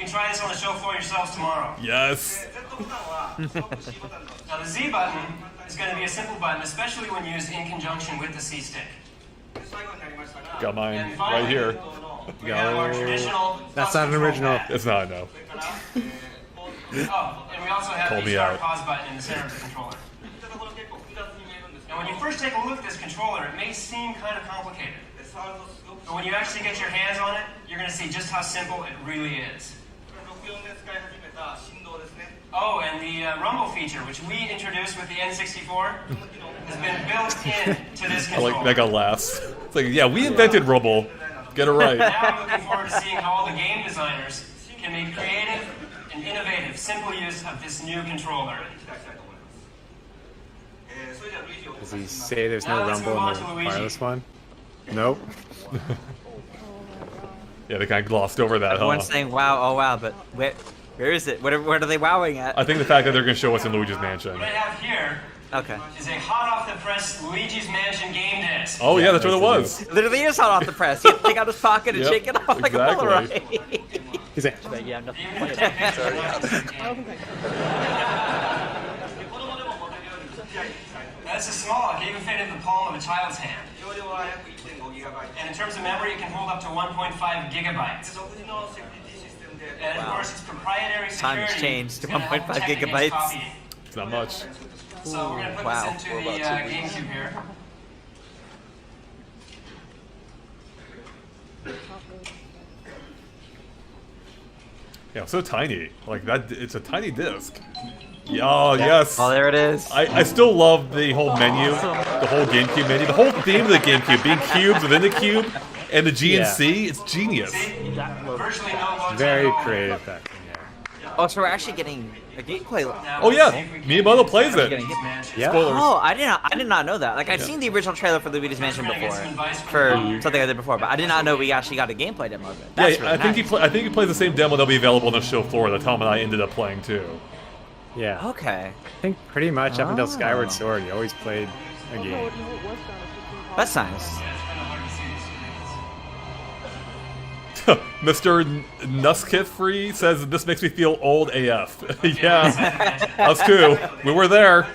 can try this on the show floor yourselves tomorrow. yes. Now the Z button is going to be a simple button, especially when used in conjunction with the C stick. Got mine And right finally, here. we have our traditional. That's plus not an control original. pad. It's not, no. Oh, and we also have Call the me start out. pause button in the center of the controller. Now when you first take a look at this controller, it may seem kind of complicated. But when you actually get your hands on it, you're going to see just how simple it really is. Oh, and the rumble feature, which we introduced with the N64, has been built into this I controller. like that got laughs. It's like, yeah, we invented Rumble. Get it right. Now I'm looking forward to seeing how all the game designers can make creative and innovative, simple use of this new controller. Does he say there's no Now let's rumble move on in the to Luigi. wireless one? Nope. Yeah, they kind of glossed over that, huh? Everyone's saying wow, oh wow, but where is it? What are they wowing at? I think the fact that they're going to show us in Luigi's Mansion. What I have here Okay. is a hot-off-the-press Luigi's Mansion game disc. Oh yeah, that's what it was. Literally is hot off the press. You have to take out his pocket and Yep, shake it off like a exactly. Polaroid. He's like, But yeah, nothing. You can take pictures of this game. Now, this is small. It can even fit in the palm of a child's hand. And in terms of memory, it can hold up to 1.5 gigabytes. And of course, it's proprietary Time security. has changed to is gonna help 1.5 protect against gigabytes. copying. It's not much. So we're gonna put Wow. this into the GameCube here. Yeah, so tiny. Like that, it's a tiny disc. Yeah, oh, yes. Oh, there it is. I still love the whole menu, the whole GameCube menu, the whole theme of the GameCube, being cubes within the cube, and the GNC. It's genius. Virtually no load very time. creative back then, yeah. Oh, so we're actually getting a gameplay. Now, Oh let's yeah, see if we can Miyamoto plays it. Getting Mansion. Yeah. Spoilers. Oh, I did not know that. Like I'd seen the original trailer for Luigi's Mansion before, for something I did before, but I did not know we actually got a gameplay demo of it. That's Yeah, really I think nice. I think he plays the same demo that'll be available on the show floor that Tom and I ended up playing too. Yeah. Okay, I think pretty much up until Oh. Skyward Sword, you always played a game. that's nice. Mr. Nuskith says this makes me feel old AF. Yeah, us too. We were there.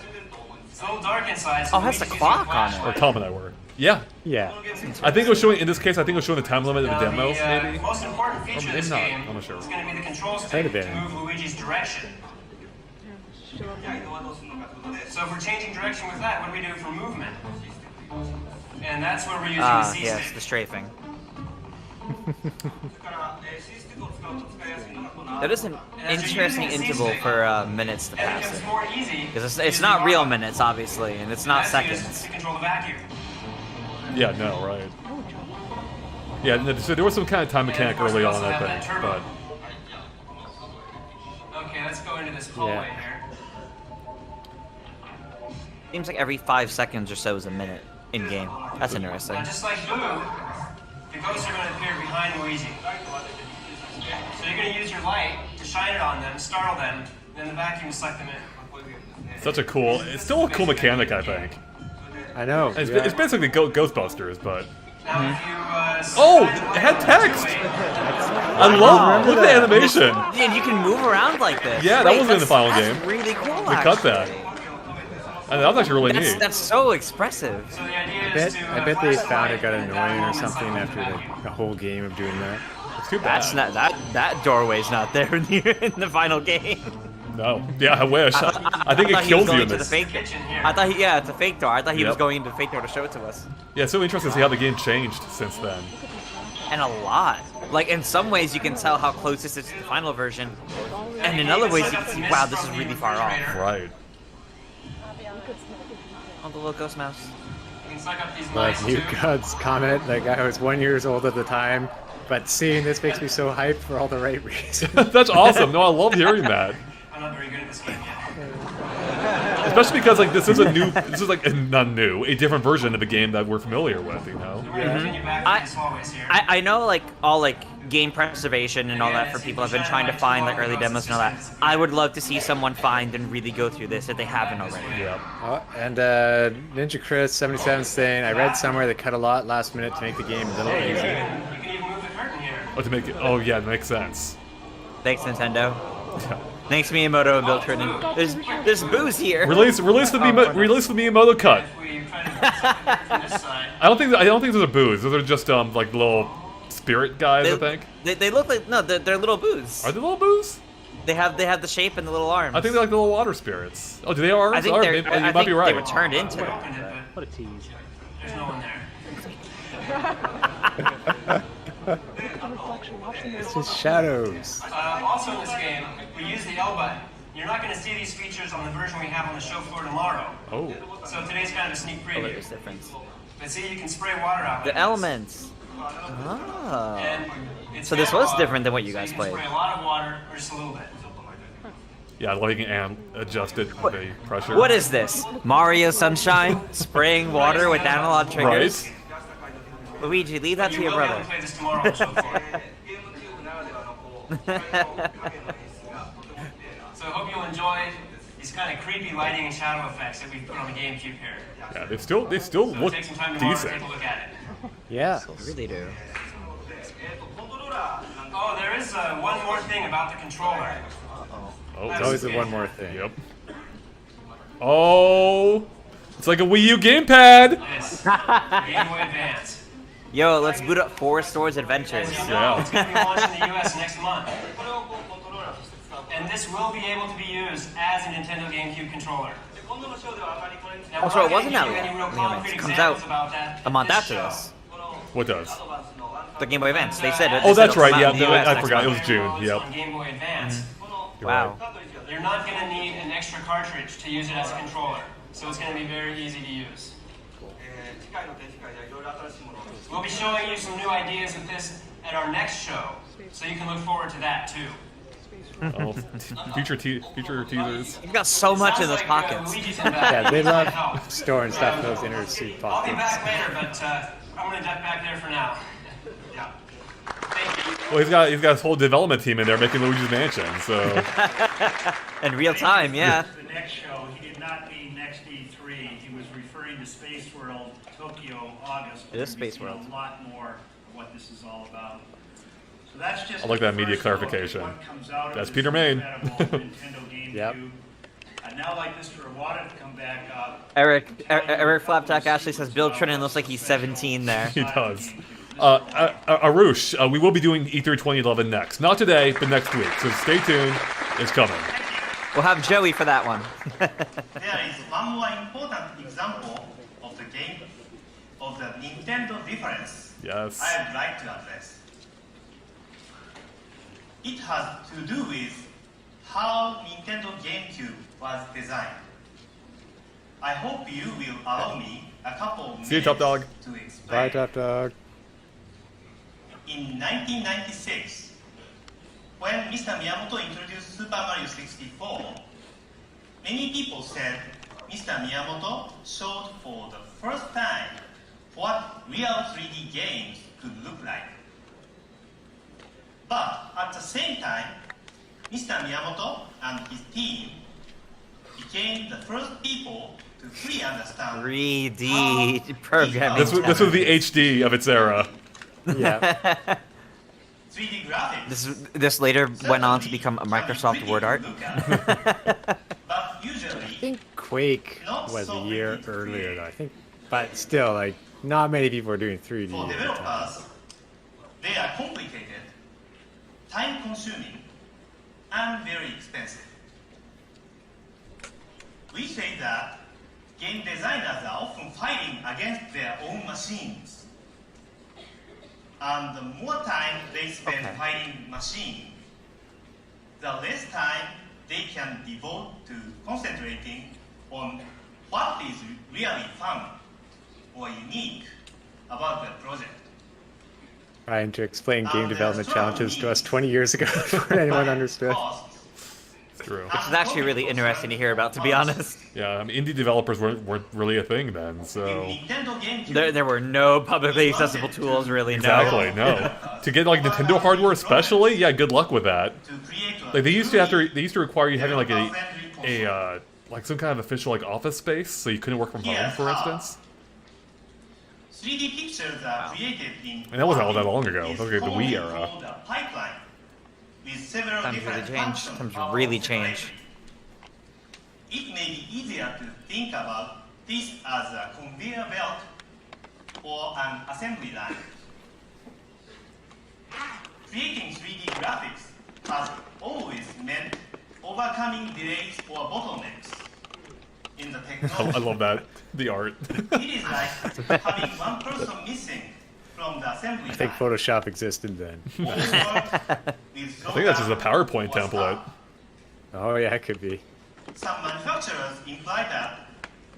It's a little dark inside. Oh, it has the clock on it. Or Tom and I were. Yeah. Yeah. I think it was showing, in this case, I think it was showing the time limit of the demo, maybe. Most important feature of maybe this not. game I'm not sure. is going to be the control Might stick have to been. move Luigi's direction. So if we're changing direction with that, what do we do for movement? And that's where we're using the Ah, C yes, stick. the strafing. That is an interesting interval for minutes to And it pass becomes it. more easy Because it's not real minutes, obviously, and it's not That's used seconds. to control the vacuum. Yeah, no, right. Yeah, so there was some kind of time mechanic early on, I think, but Okay, let's go into this hallway Yeah. here. Seems like every 5 seconds or so is a minute in game. That's interesting. Now, just like Boo, the ghosts are going to appear behind Luigi. So you're going to use your light to shine it on them, startle them, and then the vacuum will suck them in. such a cool, it's still a cool mechanic, I think. I know. It's, yeah. it's basically Ghostbusters, but... Now, if you, Oh, slide it had one text! way, I love, look at the animation! And you can move around like this. Yeah, that Wait, wasn't in the final that's game. really cool, We cut that. actually. And that was actually really neat. That's so expressive. So the idea is to, I bet they flash the found light it got at that annoying or moment something inside. after like a whole game of doing that. It's too bad. That's not that doorway's not there in the final game. No. Yeah, I wish. I think it thought he was kills you going in to the this. fake. Kitchen here. I thought yeah, it's a fake door. I thought he was Yep. going into the fake door to show it to us. Yeah, it's so interesting to see how the game changed since then. And a lot. Like in some ways you can tell how close this is to the final version, and in other ways you can see, wow, this is really far off. Right. Oh, the little ghost mouse. You can suck up these Like mice, New too. God's comment, like I was 1 year old at the time, but seeing this makes me so hyped for all the right reasons. That's awesome. No, I love hearing that. I'm not very good at this game yet. Especially because like this is not new, a different version of a game that we're familiar with, you know? We're going to continue back I- to these hallways here. I know like all like game preservation and all that for people have been trying to find like early demos and all that. I would love to see someone find and really go through this if they haven't already. Yeah. And Ninja Chris 77 saying, I read somewhere they cut a lot last minute to make the game a little easier. You can even move the curtain here. Oh, to make it. Oh, yeah, it makes sense. Thanks Nintendo. Yeah. Thanks Miyamoto and Bill Trinen. There's booze here. Release the Miyamoto cut. If we try to put something from this side. I don't think those are booze. Those are just like little spirit guys. I think. They look like no, they're little booze. Are they little booze? They have the shape and the little arms. I think they're like the little water spirits. Oh, do they have arms? I think Oh, they're. maybe- you I might think be right. they were turned into it. Opened it, What a tease. but there's no one there. It's just shadows. Also in this game, we use the L button. You're not going to see these features on the version we have on the show floor tomorrow. Oh. So today's kind of a sneak Oh, preview. there's difference. But see, you can spray water out. The like this. elements. Oh. And it's So this analog, was different than what you guys so played. You can spray a lot of water or just a little bit. Yeah, lighting and adjusted the pressure. What is this? Mario Sunshine? Spraying water with analog triggers? Right? Luigi, leave that to your We'll be able brother. to play this tomorrow on the show floor. So I hope you'll enjoy these kind of creepy lighting and shadow effects that we've put on the GameCube here. Yeah, they still So look take some time tomorrow to decent. take a look at it. Yeah. They really do. Oh, there is one more thing about the controller. Oh, There's always the one more thing. Yep. Oh, it's like a Wii U gamepad. This Game Boy Advance. Yo, let's boot up 4 Stores Adventures. As you know, Yeah. it's going to be launched in the US next month. And this will be able to be used as a Nintendo GameCube controller. Now, Also, it wasn't that we're not gonna give you any real long. concrete It comes examples out about that a month this after show. this. What does? The Game Boy Advance. They said it. Oh, they said that's it'll right. come Yeah, out in the US I next forgot. It month. was June. On Yep. Game Boy Advance. Wow. You're not going to need an extra cartridge to use it as a controller, so it's going to be very easy to use. We'll be showing you some new ideas with this at our next show, so you can look forward to that too. Oh, future teasers. You've got so much in those Sounds like, pockets. Luigi's in Yeah, back. they He's trying love to help. storing stuff in those inner suit I'll be pockets. back later, but I'm going to duck back there for now. Yeah. Thank you. Well, he's got his whole development team in there making Luigi's Mansion. So In real time, yeah. The next show, he did not mean next E3. He was referring to Space World Tokyo August. It is Space We're gonna World. see a lot more of what this is all about. So that's just I like that the media first look at clarification. what comes out of That's this Peter Main. incredible Nintendo GameCube. Yep. I'd now like Mr. Iwata to come back up. Eric Flapjack Ashley says Bill Trinan looks like he's 17 there. he does. Arush, we will be doing E3 2011 next. Not today, but next week. So stay tuned. It's coming. We'll have Joey for that one. There is one more important example of the game of the Nintendo difference Yes. I would like to address. It has to do with how Nintendo GameCube was designed. I hope you will allow me a couple of minutes See you, Top Dog. to explain. Bye, Top Dog. In 1996, when Mr. Miyamoto introduced Super Mario 64, many people said Mr. Miyamoto showed for the first time what real 3D games could look like. But at the same time, Mr. Miyamoto and his team became the first people to fully understand 3D programming. This was the HD of its era. Yeah. 3D graphics. This later went on to become a Microsoft Word art. But usually, I think Quake was a year earlier, though. I think, but still, like, not many people are doing 3D for at the time. developers, they are complicated, time-consuming, and very expensive. We say that game designers are often fighting against their own machines. And the more time they spend Okay. fighting machine, the less time they can devote to concentrating on what is really fun or unique about the project. Trying to explain game development challenges to us 20 years ago before anyone understood. True. Which is actually really interesting to hear about, to be honest. Yeah, I mean, indie developers weren't really a thing then, so... There were no publicly accessible tools, really, Exactly, no. To get, like, Nintendo hardware especially, yeah, good luck with that. Like, they used to require you having, like, like, some kind of official, like, office space, so you couldn't work from home, for instance. 3D pictures are created in And that wasn't all that long ago. That was like the Wii era. Times really change. Times really change. It may be easier to think about this as a conveyor belt or an assembly line. Creating 3D graphics has always meant overcoming delays or bottlenecks in the technology. I love that. The art. It is like having one person missing from the assembly I think line. Photoshop existed then. I think that's just a PowerPoint template. Oh yeah, it could be. Some manufacturers imply that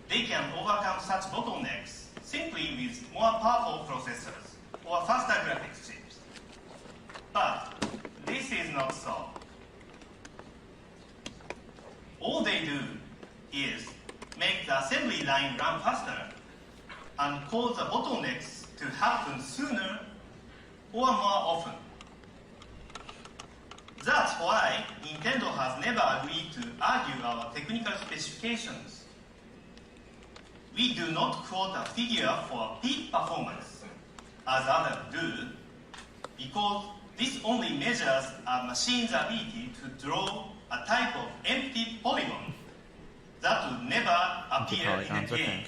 they can overcome such bottlenecks simply with more powerful processors or faster graphics chips. But this is not so. all they do is make the assembly line run faster and cause the bottlenecks to happen sooner or more often. That's why Nintendo has never agreed to argue our technical specifications. We do not quote a figure for peak performance, as others do, because this only measures a machine's ability to draw a type of empty polygon that would never appear in a game.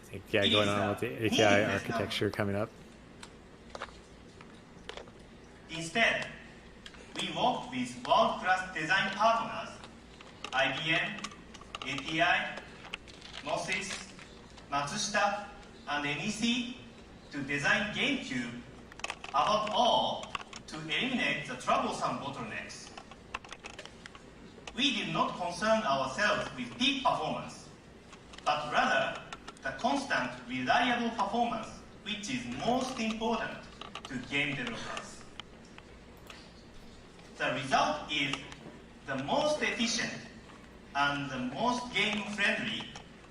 I think, yeah, going on with the API architecture coming up. Instead, we worked with world-class design partners, IBM, ATI, Moses, Matsushita, and NEC, to design GameCube, above all, to eliminate the troublesome bottlenecks. We did not concern ourselves with peak performance, but rather the constant, reliable performance, which is most important to game developers. The result is the most efficient and the most game-friendly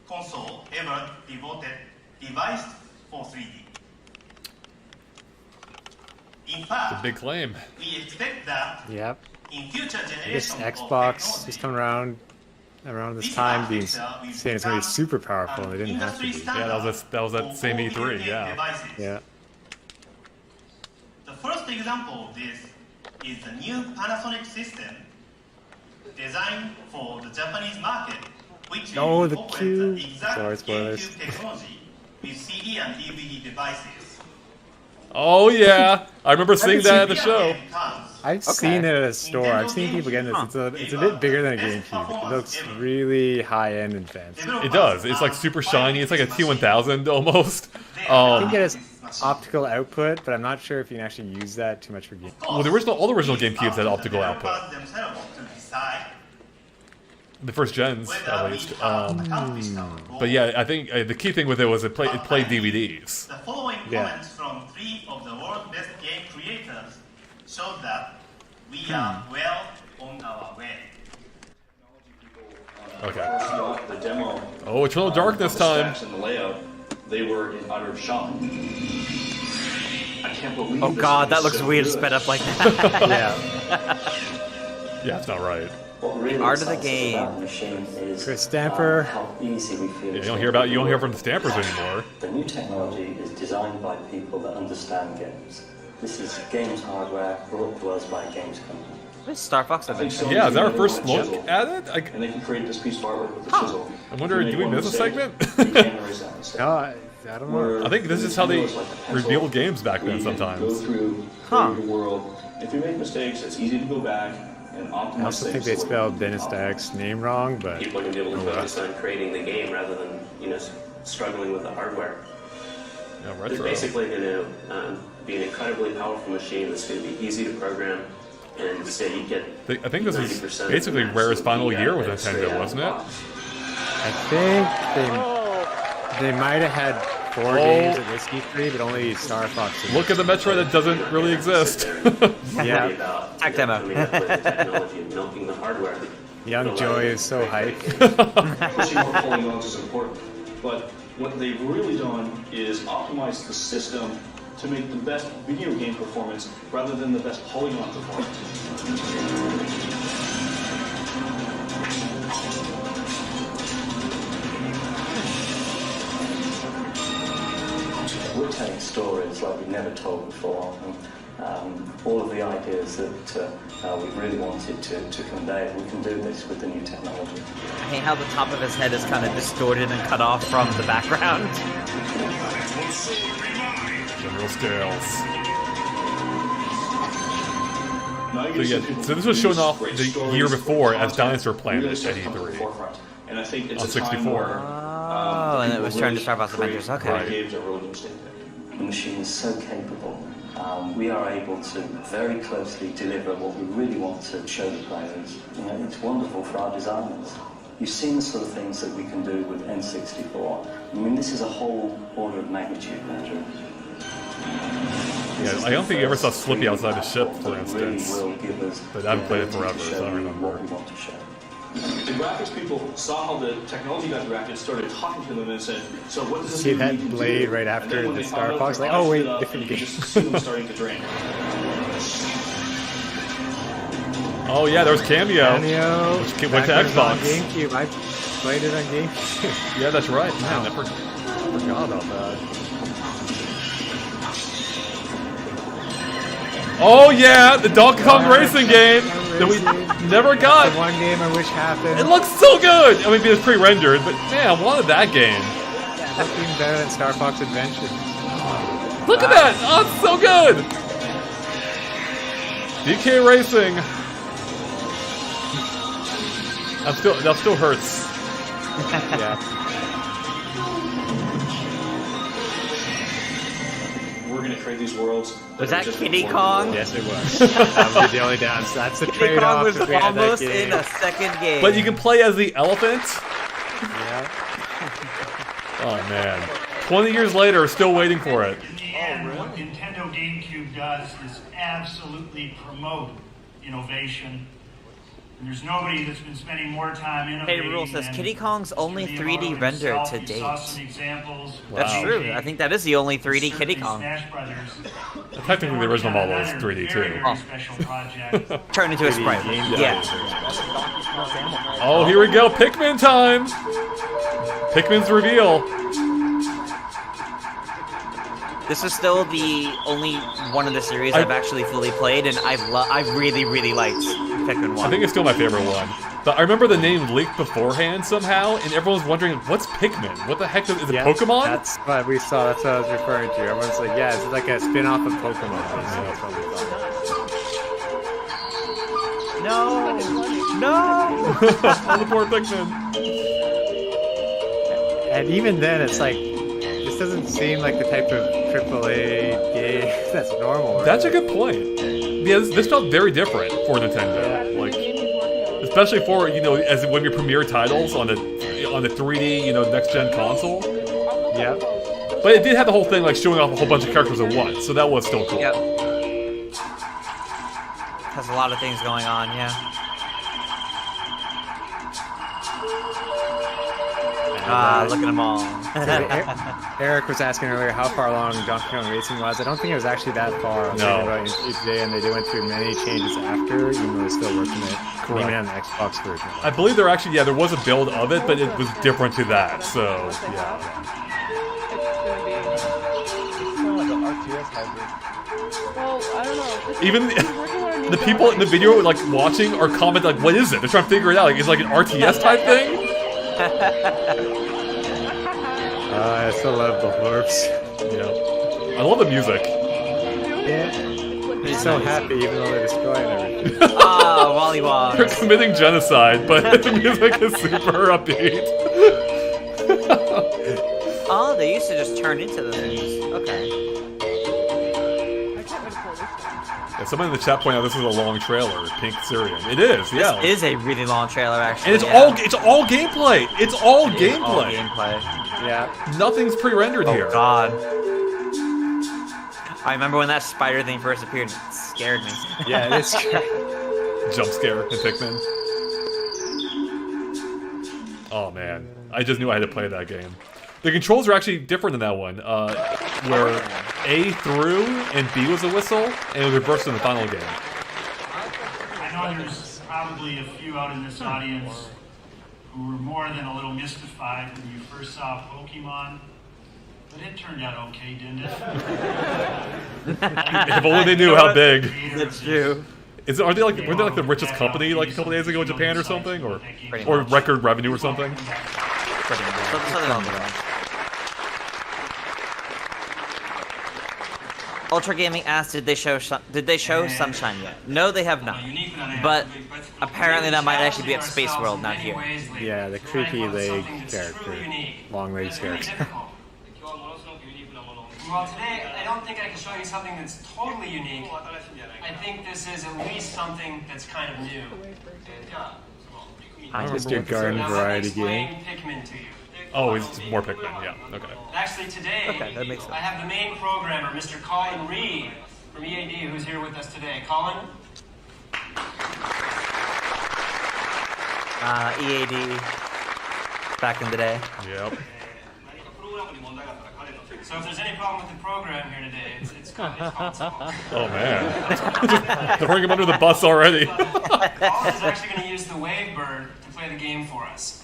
console ever devised for 3D. In fact, a big claim. we expect that Yep. in future I guess generations Xbox is coming around this time, being saying it's going to be super powerful, and they didn't have to be. Yeah, that was that same E3. Yeah. Yeah. The first example of this is the new Panasonic system designed for the Japanese market, which Oh, the incorporates Cube. the exact Sorry, spoilers. GameCube technology with CD and DVD devices. Oh yeah, I remember seeing that at the show. I've seen it at a store. I've seen people getting this. It's a bit bigger than a GameCube. It looks really high end and fancy. It does. It's like super shiny. It's like a T1000 almost. I think it has optical output, but I'm not sure if you can actually use that too much for games. Well, all the original GameCubes had optical output. The first gens, at least. But yeah, I think the key thing with it was it played DVDs. The following Yeah. comments from 3 of the world's best game creators show that we are well on our way. Okay. The demo. Oh, Eternal Darkness time. And the layout, they were in utter shock. I can't believe. Oh this god, that is looks so weird good. sped up like that. Yeah. Yeah, it's not right. The art of the game. Chris Stamper. Yeah, you don't hear from the Stampers anymore. The new technology is designed by people that understand games. This is games hardware brought to us by a games company. This Star Fox I think Adventure. Sony Yeah, is that our did first with look chisel, at it? And they can create this piece of artwork with a chisel. I wonder, If you do we make one miss a mistake, segment? you can't erase that mistake. No, I don't know. Where I think this is how they Nintendo is like a pencil, revealed games back where then you can sometimes. Go through the world. If you make mistakes, it's easy to go back and optimize I also think things they so spelled that Dennis Dyack's name wrong, but People are going to be able to focus on creating the game rather than, struggling with the hardware. Yeah, They're retro. basically going to be an incredibly powerful machine that's going to be easy to program, and say you get. I think this is 90% basically of the Rare's final maximum year with data straight out Nintendo, of wasn't the it? box. I think they might have had 4 games at this E3, but only Star Fox. Look at the Metroid that doesn't really exist. Yeah. About, Tech demo. coming up with the technology and milking the hardware. Young Joy is so hyped. Pushing more polygons is important, but what they've really done is optimize the system to make the best video game performance rather than the best polygon performance. We're telling stories like we've never told before. And, all of the ideas that we really wanted to convey, we can do this with the new technology. I hate how the top of his head is kind of distorted and cut off from the background. General Scales. Now you So, see yeah, people so this was shown off great the stories, year before as content, Dinosaur Planet really at come to the E3. forefront. And I think it's On a time 64. where, Oh, and it was turned to Star Fox Adventures. Okay. Right. games that really do stand out. The machine is so capable. We are able to very closely deliver what we really want to show the players. It's wonderful for our designers. You've seen the sort of things that we can do with N64. I mean, this is a whole order of magnitude better. Yeah, I don't think you ever saw Slippy outside the ship, for instance. But I haven't played it forever, so I don't remember. What we want to show. The graphics people saw how the technology guys reacted, started talking to them, and said, "So what does this See game that need to blade do?" right And after then when the they Star found out, Fox, their like, eyes oh wait, lit up, different and you game. could just see them starting to drain. Oh yeah, there was Cameo. Cameo. Which went back to when it was on Xbox. GameCube. I played it on GameCube. Yeah, that's right. Man, I forgot about that. Oh yeah, the Donkey Kong racing game that we never got. The one game I wish happened. It looks so good. I mean, it's pre-rendered, but man, I wanted that game. That's even better than Star Fox Adventure. Look at that! Oh, it's so good. DK Racing. That still hurts. Yeah. We're gonna create these worlds. Was that just Kitty inform Kong? the world. Yes, it was. That would be the only downside. That's the Kitty trade-off. Kong was if we had that almost game. in a second game. But you can play as the elephant. Yeah. Oh man. 20 years later, still waiting for it. In the end, what Nintendo GameCube does is absolutely promote innovation. And there's nobody that's been spending more time Hey, innovating. Rule says than Kitty Kong's only Mr. 3D Miyamoto rendered himself. to You date. saw some examples. That's Wow. true. I think that is the only 3D Kitty Certainly Kong. Smash Brothers. Technically, the original model is 3D Very, too. very special project. Turn into a sprite. Yeah. Oh, here we go. Pikmin time. Pikmin's reveal. This is still the only one of the series I've actually fully played, and I really, really liked Pikmin 1. I think it's still my favorite one. But I remember the name leaked beforehand somehow, and everyone's wondering, what's Pikmin? What the heck is it? Yeah, Pokemon? That's what we saw. That's what I was referring to. Everyone's like, yeah, it's like a spin-off of Pokemon. So that's what we thought. No! Oh, the poor Pikmin. And even then, it's like, this doesn't seem like the type of AAA game that's normal. Right? That's a good point. Yeah, this felt very different for Nintendo. Like, especially for, you know, as one of your premier titles on the 3D, you know, next-gen console. Yeah. But it did have the whole thing like showing off a whole bunch of characters at once, so that was still cool. Yep. Has a lot of things going on, yeah. Look at them all. Eric was asking earlier how far along Donkey Kong Racing was. I don't think it was actually that far. I was No. thinking about it today, and they went through many changes after, even though they're still working it. Correct. Even on the Xbox version. I believe there actually, yeah, there was a build of it, but it was different to that, so, yeah. Like an RTS hybrid. Well, I don't know. Even the people in the video, like, watching or comment, like, what is it? They're trying to figure it out. Like, it's like an RTS type thing? I still love the horse. Yeah. I love the music. Yeah. He's so happy even though they're destroying everything. Ah, Wally Wog. They're committing genocide, but the music is super upbeat. Oh, they used to just turn into the things. Okay. Yeah, someone in the chat pointed out this is a long trailer, Pink Syrian. It is, yeah. This is a really long trailer, actually. And it's all gameplay. It's all gameplay. All gameplay. Yeah. Nothing's pre-rendered here. Oh God. I remember when that spider thing first appeared. It scared me. Yeah, it's Jump scare in Pikmin. Oh man, I just knew I had to play that game. The controls are actually different than that one, where A threw and B was a whistle, and it was reversed in the final game. I know there's probably a few out in this audience who were more than a little mystified when you first saw Pokemon, but it turned out okay, didn't it? If only they knew how big. That's true. Were they like the richest company like a couple days ago in Japan or something, or record revenue or something? Something along those lines. Ultra Gaming asked, did they show Sunshine yet? No, they have not. But apparently that might actually be at Space World, not here. Yeah, the creepy leg character. Long legs character. Well, today, I don't think I can show you something that's totally unique. I think this is at least something that's kind of new. Just your garden variety game. Pikmin to you. Oh, it's more Pikmin, yeah, okay. Actually, today, that makes sense. I have the main programmer, Mr. Colin Reed from EAD, who's here with us today. Colin? EAD. Back in the day. Yep. So if there's any problem with the program here today, it's console. Oh man. They're throwing him under the bus already. Paul is actually going to use the Wavebird to play the game for us.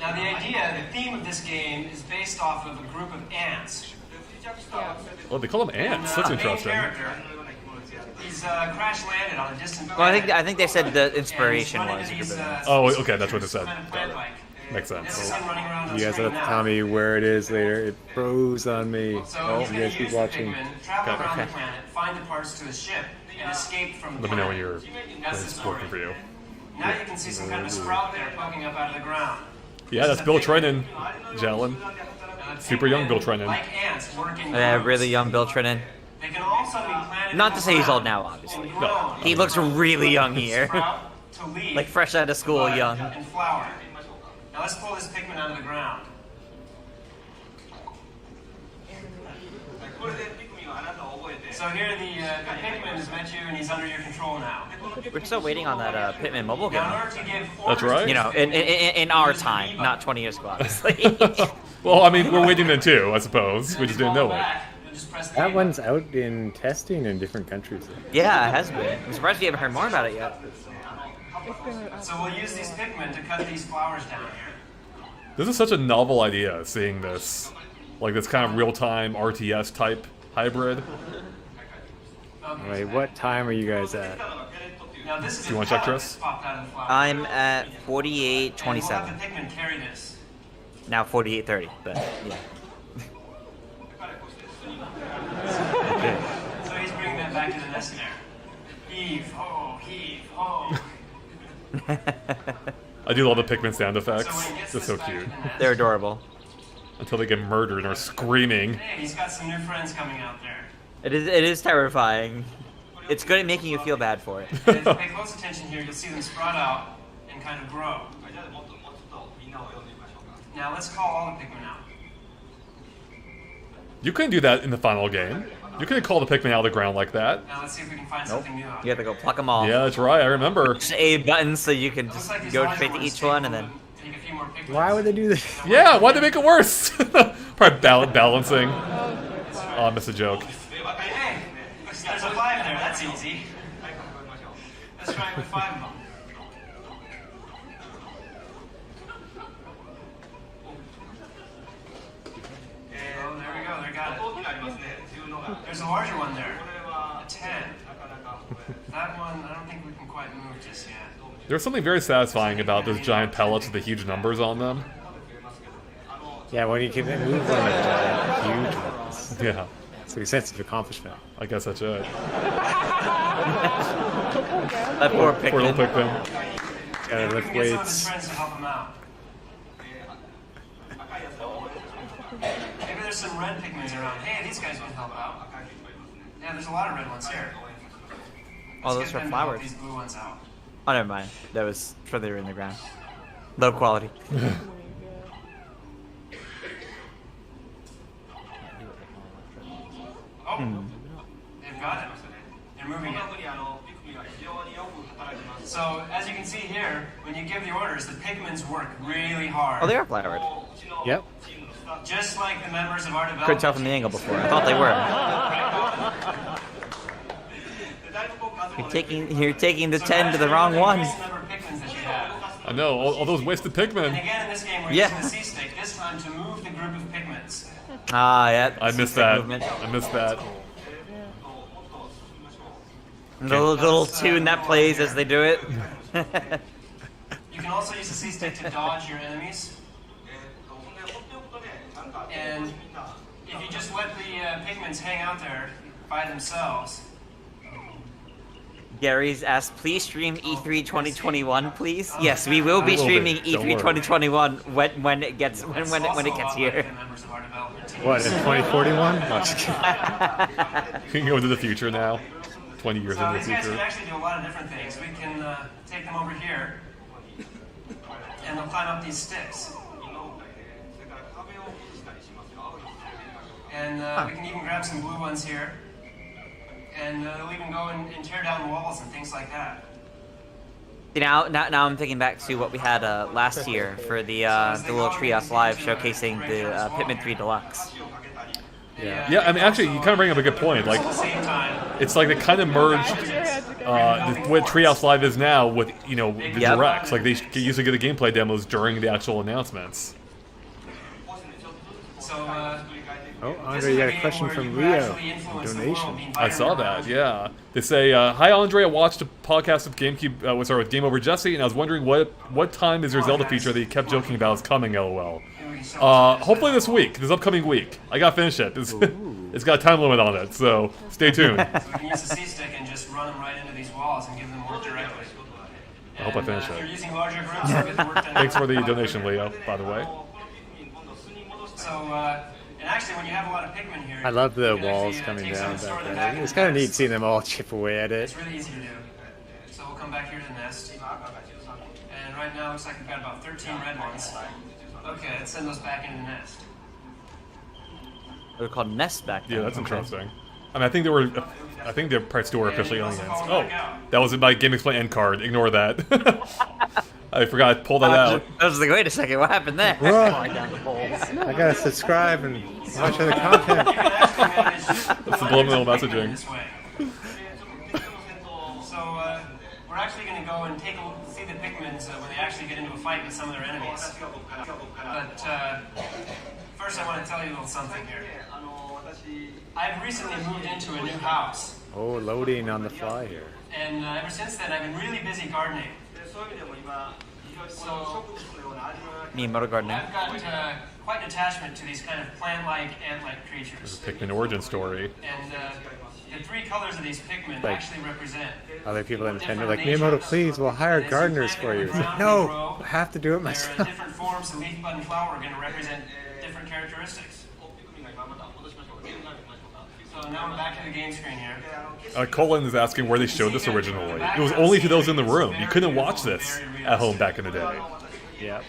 Now the idea, the theme of this game is based off of a group of ants. Oh, they call them ants. That's And, interesting. main character, he's crash landed on a distant Well, planet. I think they said the inspiration And was a he's group of ants. Oh, okay, that's what it said. kind of Got it. plant-like. Makes This is sense. him running around on You guys screen have to now. tell me where it is later. It froze on me. So Oh, he's you going guys to keep use the watching. Pikmin, travel around Okay. the planet, find the parts to his ship, and escape from the Let me know when planet. you're That's the it's story. working for you. Now you can see some kind of a sprout there poking up out of the ground. Yeah, that's Bill Trennan, Jalen. Super young Bill Trennan. Like ants, work in Yeah, groups. really young Bill Trennan. They can also be planted Not in to the say he's old ground now, obviously. and grown. He looks really young here. Sprout to leaf, Like fresh out of school bud, young. and flower. Now let's pull this Pikmin out of the ground. So here the Pikmin has met you and he's under your control now. We're still waiting on that Pitman mobile game. Now in order to give That's orders right. You know, in our time, not 20 years ago, obviously. Well, I mean, we're waiting then too, I suppose. We just didn't know it. That one's out in testing in different countries. Yeah, it has been. I'm surprised we haven't heard more about it yet. So we'll use these Pikmin to cut these flowers down here. This is such a novel idea, seeing this. Like this kind of real-time RTS type hybrid. Wait, what time are you guys at? Now this is Do you a want to check, pellet Tris? that's popped out of the flower. I'm at And we'll 48.27. have the Pikmin carry this. Now 48.30, but yeah. So he's bringing that back to the nest there. Heave, ho, heave, ho. I do love the Pikmin sound So effects. when he gets They're this so back to cute. the nest, They're adorable. Until they get murdered and are screaming. hey, he's got some new friends coming out there. It is terrifying. It's good at making you feel bad for it. And if you pay close attention here, you'll see them sprout out and kind of grow. Now let's call all the Pikmin out. You couldn't do that in the final game. You couldn't call the Pikmin out of the ground like that. Now let's see if we can find something new out You have to go pluck them all. Yeah, that's right, I remember. Just A button so you can Looks just like these go larger straight to ones each take one a and then. little- take a few more Pikmin. Why would they do this? Yeah, why'd they make it worse? Probably balancing. Oh, I missed a joke. Hey, there's a 5 there. That's easy. Let's try it with 5 of them. Oh, there we go. They got it. There's a larger one there. A 10. That one, I don't think we can quite move just yet. There's something very satisfying about those giant pellets with the huge numbers on them. Yeah, when you can move one of the huge ones. Yeah, It's like a sense of accomplishment. I guess that's it. That poor Poor little Pikmin. Pikmin. Gotta lift We can get some of his weights. friends to help him out. Maybe there's some red Pikmins around. Hey, these guys can help out. Yeah, there's a lot of red ones here. Oh, Let's those get are them to help flowers. These blue ones out. Oh, never mind. That was further in the ground. Low quality. Oh, they've got it. They're moving it. So, as you can see here, when you give the orders, the Pikmins work really hard. Oh, they are flowered. Yep. Just like the members of our development Couldn't tell from the angle before. I thought they were. You're taking the 10 to the wrong one. I know, all those wasted And Pikmin. again, in this game, we're Yeah. using the C-stick, this time to move the group of Pikmins. Ah, yeah. I missed stick that. movement. I missed that. The little tune that plays as they do it. You can also use the C-stick to dodge your enemies. And if you just let the Pikmins hang out there by themselves, Gary's asked, please stream E3 2021, please. Yes, we will be We will be. streaming Don't E3 worry. 2021 when it gets it's when also it a gets lot here. like the members of our development team. What, in 2041? No, just kidding. You can go into the future now. 20 years So into the these guys can future. actually do a lot of different things. We can take them over here, and they'll climb up these sticks. And we can even grab some blue ones here. And they'll even go and tear down walls and things like that. Now I'm thinking back to what we had last year for the little Treehouse Live showcasing the Pikmin 3 Deluxe. Yeah, I mean, actually, you kind of bring up a good point. Like, it's like they kind of merged what Treehouse Live is now with, you know, the directs. Like, they used to get the gameplay demos during the actual announcements. Oh, Andre, you got a question from Leo. Donation. I saw that, yeah. They say, "Hi, Andre. I watched a podcast of GameCube, with Game Over Jesse, and I was wondering what time is your Zelda feature that you kept joking about is coming, LOL. Hopefully this week, this upcoming week. I gotta finish it. It's got a time limit on it, so stay tuned." So we can use the C-stick and just run them right into these walls and give them work directly. I hope I finish If you're it. using larger groups, they'll get the work done. Thanks for the donation, Leo, by the way. So, and actually, when you have a lot of Pikmin here, I love the you can walls actually, coming take some down and store back them there. back in It's the kind of neat nest. seeing them all chip away at it. It's really easy to do. So we'll come back here to the nest. And right now, it looks like we've got about 13 red ones. Okay, let's send those back into the nest. They were called nests back then. Yeah, that's interesting. I mean, I think they're probably still officially aliens. Oh, that was my GameXplain end card. Ignore that. I forgot to pull that out. I was like, wait a second, what happened there? I gotta subscribe and watch other content. That's subliminal messaging. So, we're actually going to go and see the Pikmins when they actually get into a fight with some of their enemies. But first I want to tell you a little something here. I've recently moved into a new house. Oh, loading on the fly here. And ever since then, I've been really busy gardening. So, Miyamoto gardening. I've got quite an attachment to these kind of plant-like, ant-like creatures. Pikmin origin story. And the three colors of these Pikmin Like, actually represent other people in Nintendo are like, Miyamoto, please, we'll hire gardeners for you. It's like, no, I have to do it myself. different forms of leaf, bud, and flower are going to represent different characteristics. So now we're back to the game screen here. Colin is asking where they showed this originally. It was only to those in the room. You couldn't watch this at home back in the day. Yep.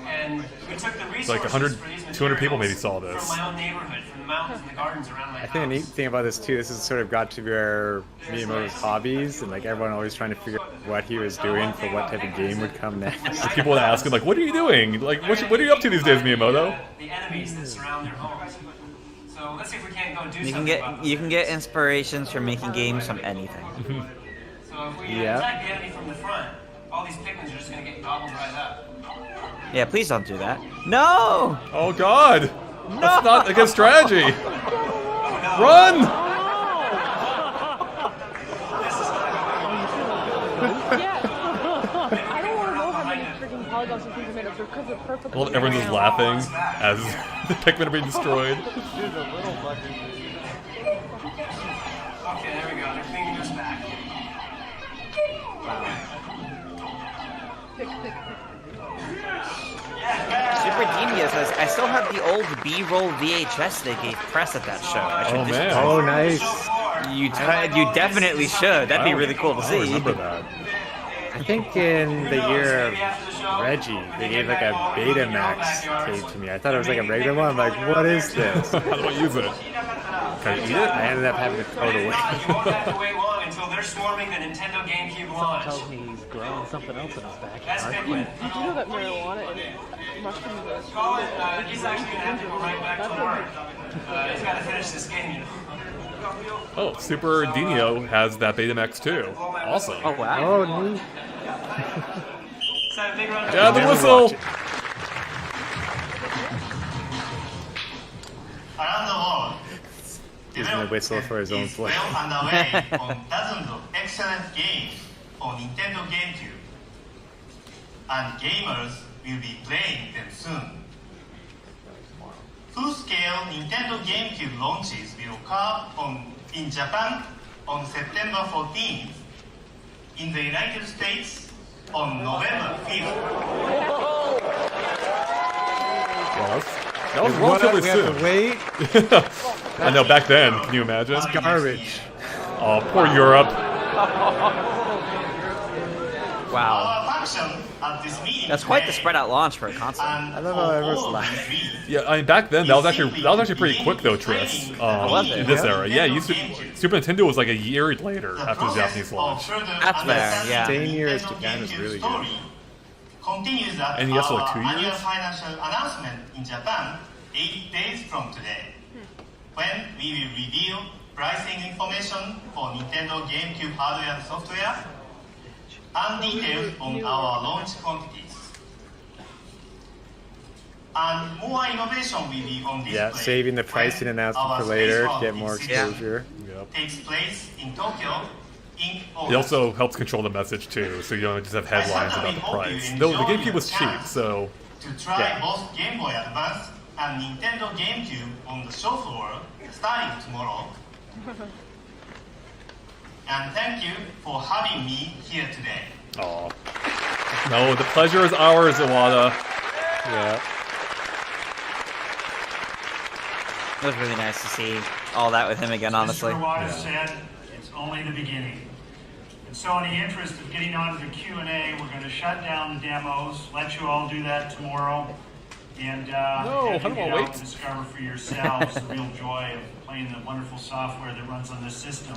And we took the It's like resources 100, for these 200 people maybe materials saw this. from my own neighborhood, from the mountains and the gardens around my I house. think the neat thing about this too, this has sort of got to where Miyamoto's hobbies, and like everyone always trying to figure out what he was doing for what type of game would come next. People would ask him, like, what are you doing? Like, what are you up to these days, Miyamoto? The enemies that surround their homes. So let's see if we can't go do You can something get about you can get inspirations from making games from anything. So if we Yeah. attack the enemy from the front, all these Pikmins are just going to get gobbled right up. Yeah, please don't do that. No! Oh God! That's not a good strategy. Run! I don't want to know how many freaking polygons and things are made of because they're perfect. Well, everyone's just laughing as the Pikmin are being destroyed. There's a little bugger. Okay, there we go. They're cleaning us back. Super Genius says, I still have the old B-roll VHS they gave press at that show. I should Oh just- man! Oh, nice. You definitely should. That'd be really cool to I see. remember that. I think in the year of Reggie, they gave like a Betamax tape to me. I thought it was like a regular one. I'm like, what is this? How do I use it? Can I eat it? I ended up having to throw it away. You won't have to wait long until they're swarming the Nintendo GameCube launch. Tells me he's growing something else in his back. That's Pikmin. Did you know that marijuana and mushrooms are... Colin, he's actually going to have to go right back to work. He's got to finish this game, you know. Oh, Super Dino has that Betamax too. Awesome. Oh, wow. Oh, neat. Is that a big round of Yeah, the Never whistle. watch it. Around the world, Using the whistle for his own is flavor. well underway on dozens of excellent games on Nintendo GameCube, and gamers will be playing them soon. Full-scale Nintendo GameCube launches will occur in Japan on September 14th, in the United States on November 5th. Well, that was What, relatively we have soon. to wait? I know, back then, can you imagine? It's garbage. Oh, poor Europe. Wow. function at this meeting That's quite the today, spread out launch for a console. and I love how everyone's for all laughing. of you, Yeah, I mean back then that was actually pretty quick though, Tris. Was it? In this Yeah. era, yeah. Super Nintendo was like a year later after the Japanese launch. That's fair, yeah. 10 years Japan was really good. Continues at And yes, like 2 our annual years? financial announcement in Japan 8 days from today, when we will reveal pricing information for Nintendo GameCube hardware and software, and details on our launch quantities. And more innovation will be on display. Yeah, saving the pricing when announcement our for later to Space get more World exposure. Yep. takes place in Tokyo in August. It also helps control the message too, so you don't just have headlines about the price. Though the GameCube was cheap, so to try Yeah. both Game Boy Advance and Nintendo GameCube on the show floor starting tomorrow. And thank you for having me here today. aw. No, the pleasure is ours, Iwata. Yeah. It was really nice to see all that with him again, honestly. Mr. Iwata said, it's only the beginning. And so in the interest of getting on to the Q&A, we're going to shut down the demos, let you all do that tomorrow, and I have don't you wanna get out wait. and discover for yourselves the real joy of playing the wonderful software that runs on this system.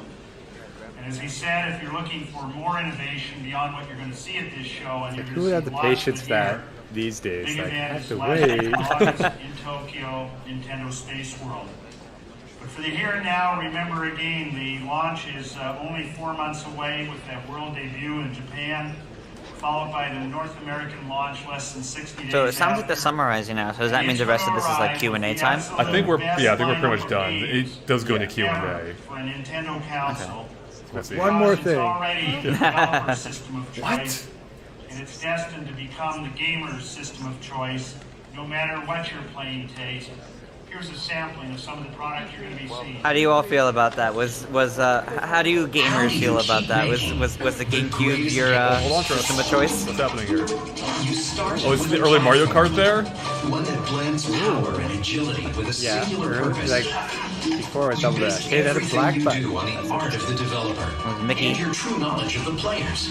And as he said, if you're looking for more innovation beyond what you're going to see at this show, and you're Who going would to have see the lots patience of for that gear, these days? big Like, I have advances to last wait. August in Tokyo, Nintendo Space World. But for the here and now, remember again, the launch is only 4 months away with that world debut in Japan, followed by the North American launch less than 60 days So it sounds like they're after. summarizing now. So does that mean the rest of this is like Q&A time? I think we're pretty much done. It does go into Q&A. For a Nintendo console. We'll see. One more Because it's thing. already the developer system of choice. What? And it's destined to become the gamer's system of choice, no matter what your playing taste. Here's a sampling of some of the products you're going to be seeing. How do you all feel about that? How do you gamers feel about that? Was the GameCube your Hold on, Tris. system of choice? What's happening here? You start Oh, is the early Mario Kart there? one that blends power and agility with a Yeah, singular or, purpose. like before it's double dash. Hey, that's a Everything black you button. do on the art of the developer Mickey. and your true knowledge of the players.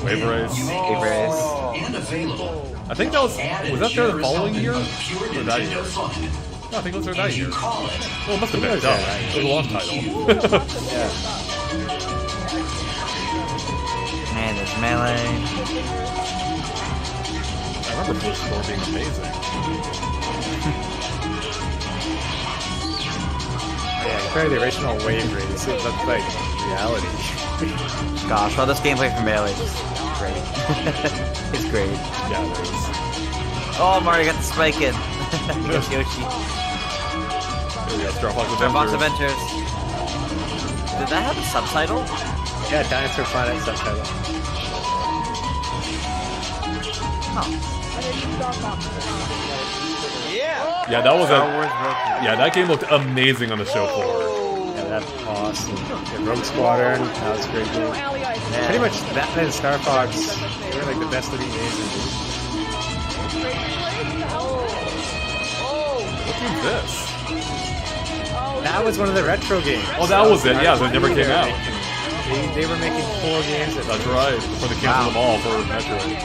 Wave Race. You make Wave it Race. fun and available. I think that was Add a there the generous following helping year? of pure Or that Nintendo year? fun. No, I think it was there that And year. you call it Well, it must have been. was Duh. there that It was a launch title. Yeah. Man, there's Melee. I remember Blue Score being amazing. Yeah, compared to the original Wave Race, it looked like reality. Gosh, well, this gameplay from Melee is great. It's great. Yeah, it is. Oh, Mario got the spike in. He got Yoshi. There we go. Star Fox Starbox Adventures. Adventures. Did that have a subtitle? Yeah, Dinosaur Planet subtitle. Yeah, that was Star a. Wars Rogue. Yeah, that game looked amazing on the show floor. Yeah, that's awesome. Yeah, Rogue Squadron, that was a great game. Pretty much that and Star Fox, they were like the best looking games in the What game's this? That was one of the retro games. Oh, that was it. Yeah, that never came out. They were making 4 games. That's right. Before they canceled them all for Metroid.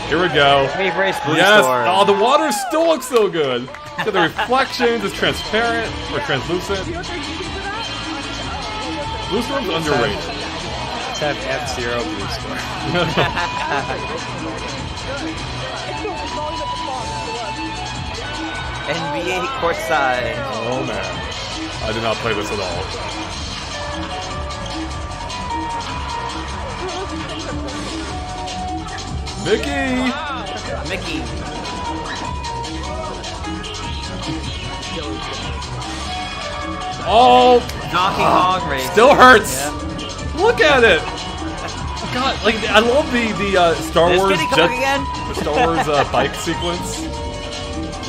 Here we go. Wave Race Blue Yes. Storm. Oh, the water still looks so good. Got the reflections. It's transparent or translucent. Blue Storm's underrated. Let's have F-Zero Blue Storm. NBA courtside. Oh man, I did not play this at all. Mickey! Mickey. Oh, Donkey Kong race. still hurts. Yeah. Look at it. God, like I love the Star There's Wars Diddy Kong again. the Star Wars bike sequence.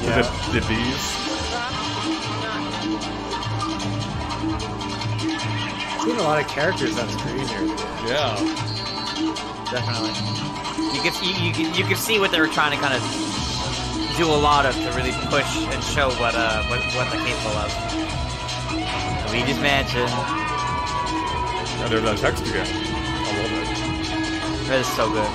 Yeah. The bees. Seeing a lot of characters on screen here. Yeah. Definitely. You could see what they were trying to kind of do a lot of to really push and show what they're capable of. Luigi's Mansion. And there's that text again. I love it. That is so good.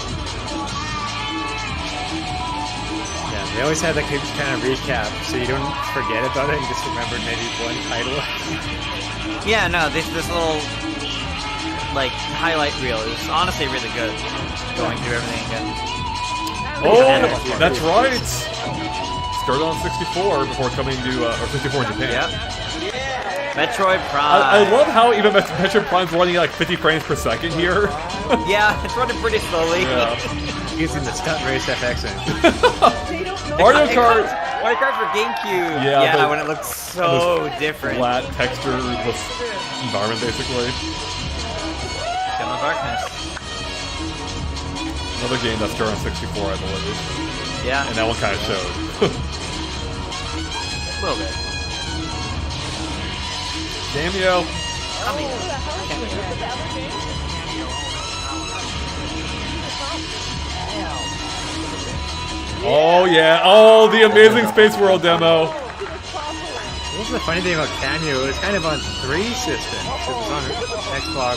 Yeah, they always had like a kind of recap, so you don't forget about it and just remember maybe one title. Yeah, no, this little like highlight reel is honestly really good. Going through everything again. Oh, that's right. Started on 64 before coming to or 64 in Japan. Yeah. Metroid Prime. I love how even Metroid Prime's running like 50 frames per second here. Yeah, it's running pretty slowly. Yeah. Using the Stunt Race FX engine. Mario Kart. Mario Kart for GameCube. Yeah, when it looks so different. Flat textureless environment, basically. Still no darkness. Another game that started on 64, I believe. Yeah. And that one kind of showed. A little bit. Cameo. Oh yeah! Oh, the Amazing Space World demo. This is the funny thing about Cameo. It was kind of on 3 systems. It was on Xbox,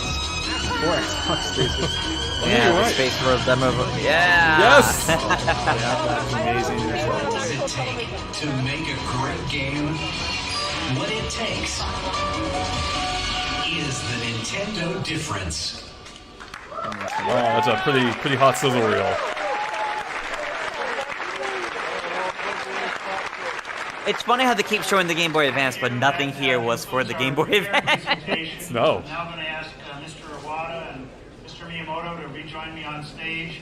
4 Xbox 3 systems. Yeah, the Space World demo. Yeah. Yes. Yeah, that's amazing. What does it take to make a great game? What it takes is the Nintendo difference. Wow, that's a pretty hot sizzle reel. It's funny how they keep showing the Game Boy Advance, but nothing here was for the Game Boy Advance. No. I'm now going to ask Mr. Iwata and Mr. Miyamoto to rejoin me on stage,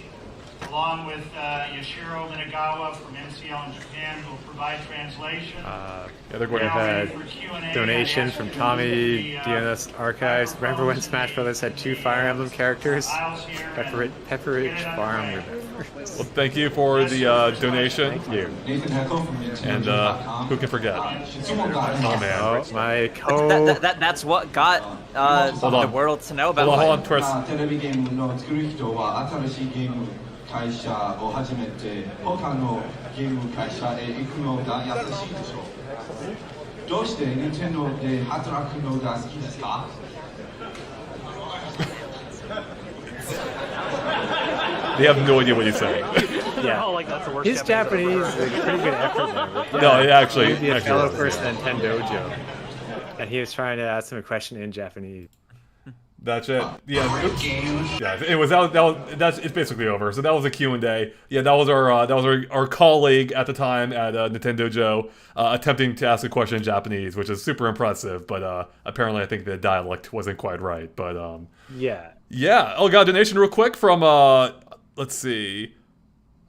along with Yoshiro Minagawa from MCL in Japan, who will provide translation. Yeah, they're going We to had a donation from Tommy DNS Archives. Remember when Smash Bros. Had 2 Fire Emblem characters? Pepperidge Farm. Well, thank you for the donation. Thank you. And who can forget? Oh man. Oh, my co. That's what got the world to know about Hold on, Twist. 会社を始めて他のゲーム会社へ行くのが優しいでしょうどうして Nintendo で働くのが好きですか They have no idea what he's saying. Yeah, his Japanese is a pretty good effort there. No, actually, He a actually fellow was, person yeah. in Nintendo, and he was trying to ask him a question in Japanese. That's it. Yeah, oops. Yeah. It was that's it's basically over. So that was a Q&A. Yeah, that was our colleague at the time at Nintendo Joe attempting to ask a question in Japanese, which is super impressive. But apparently, I think the dialect wasn't quite right. But yeah. Oh, got a donation real quick from let's see,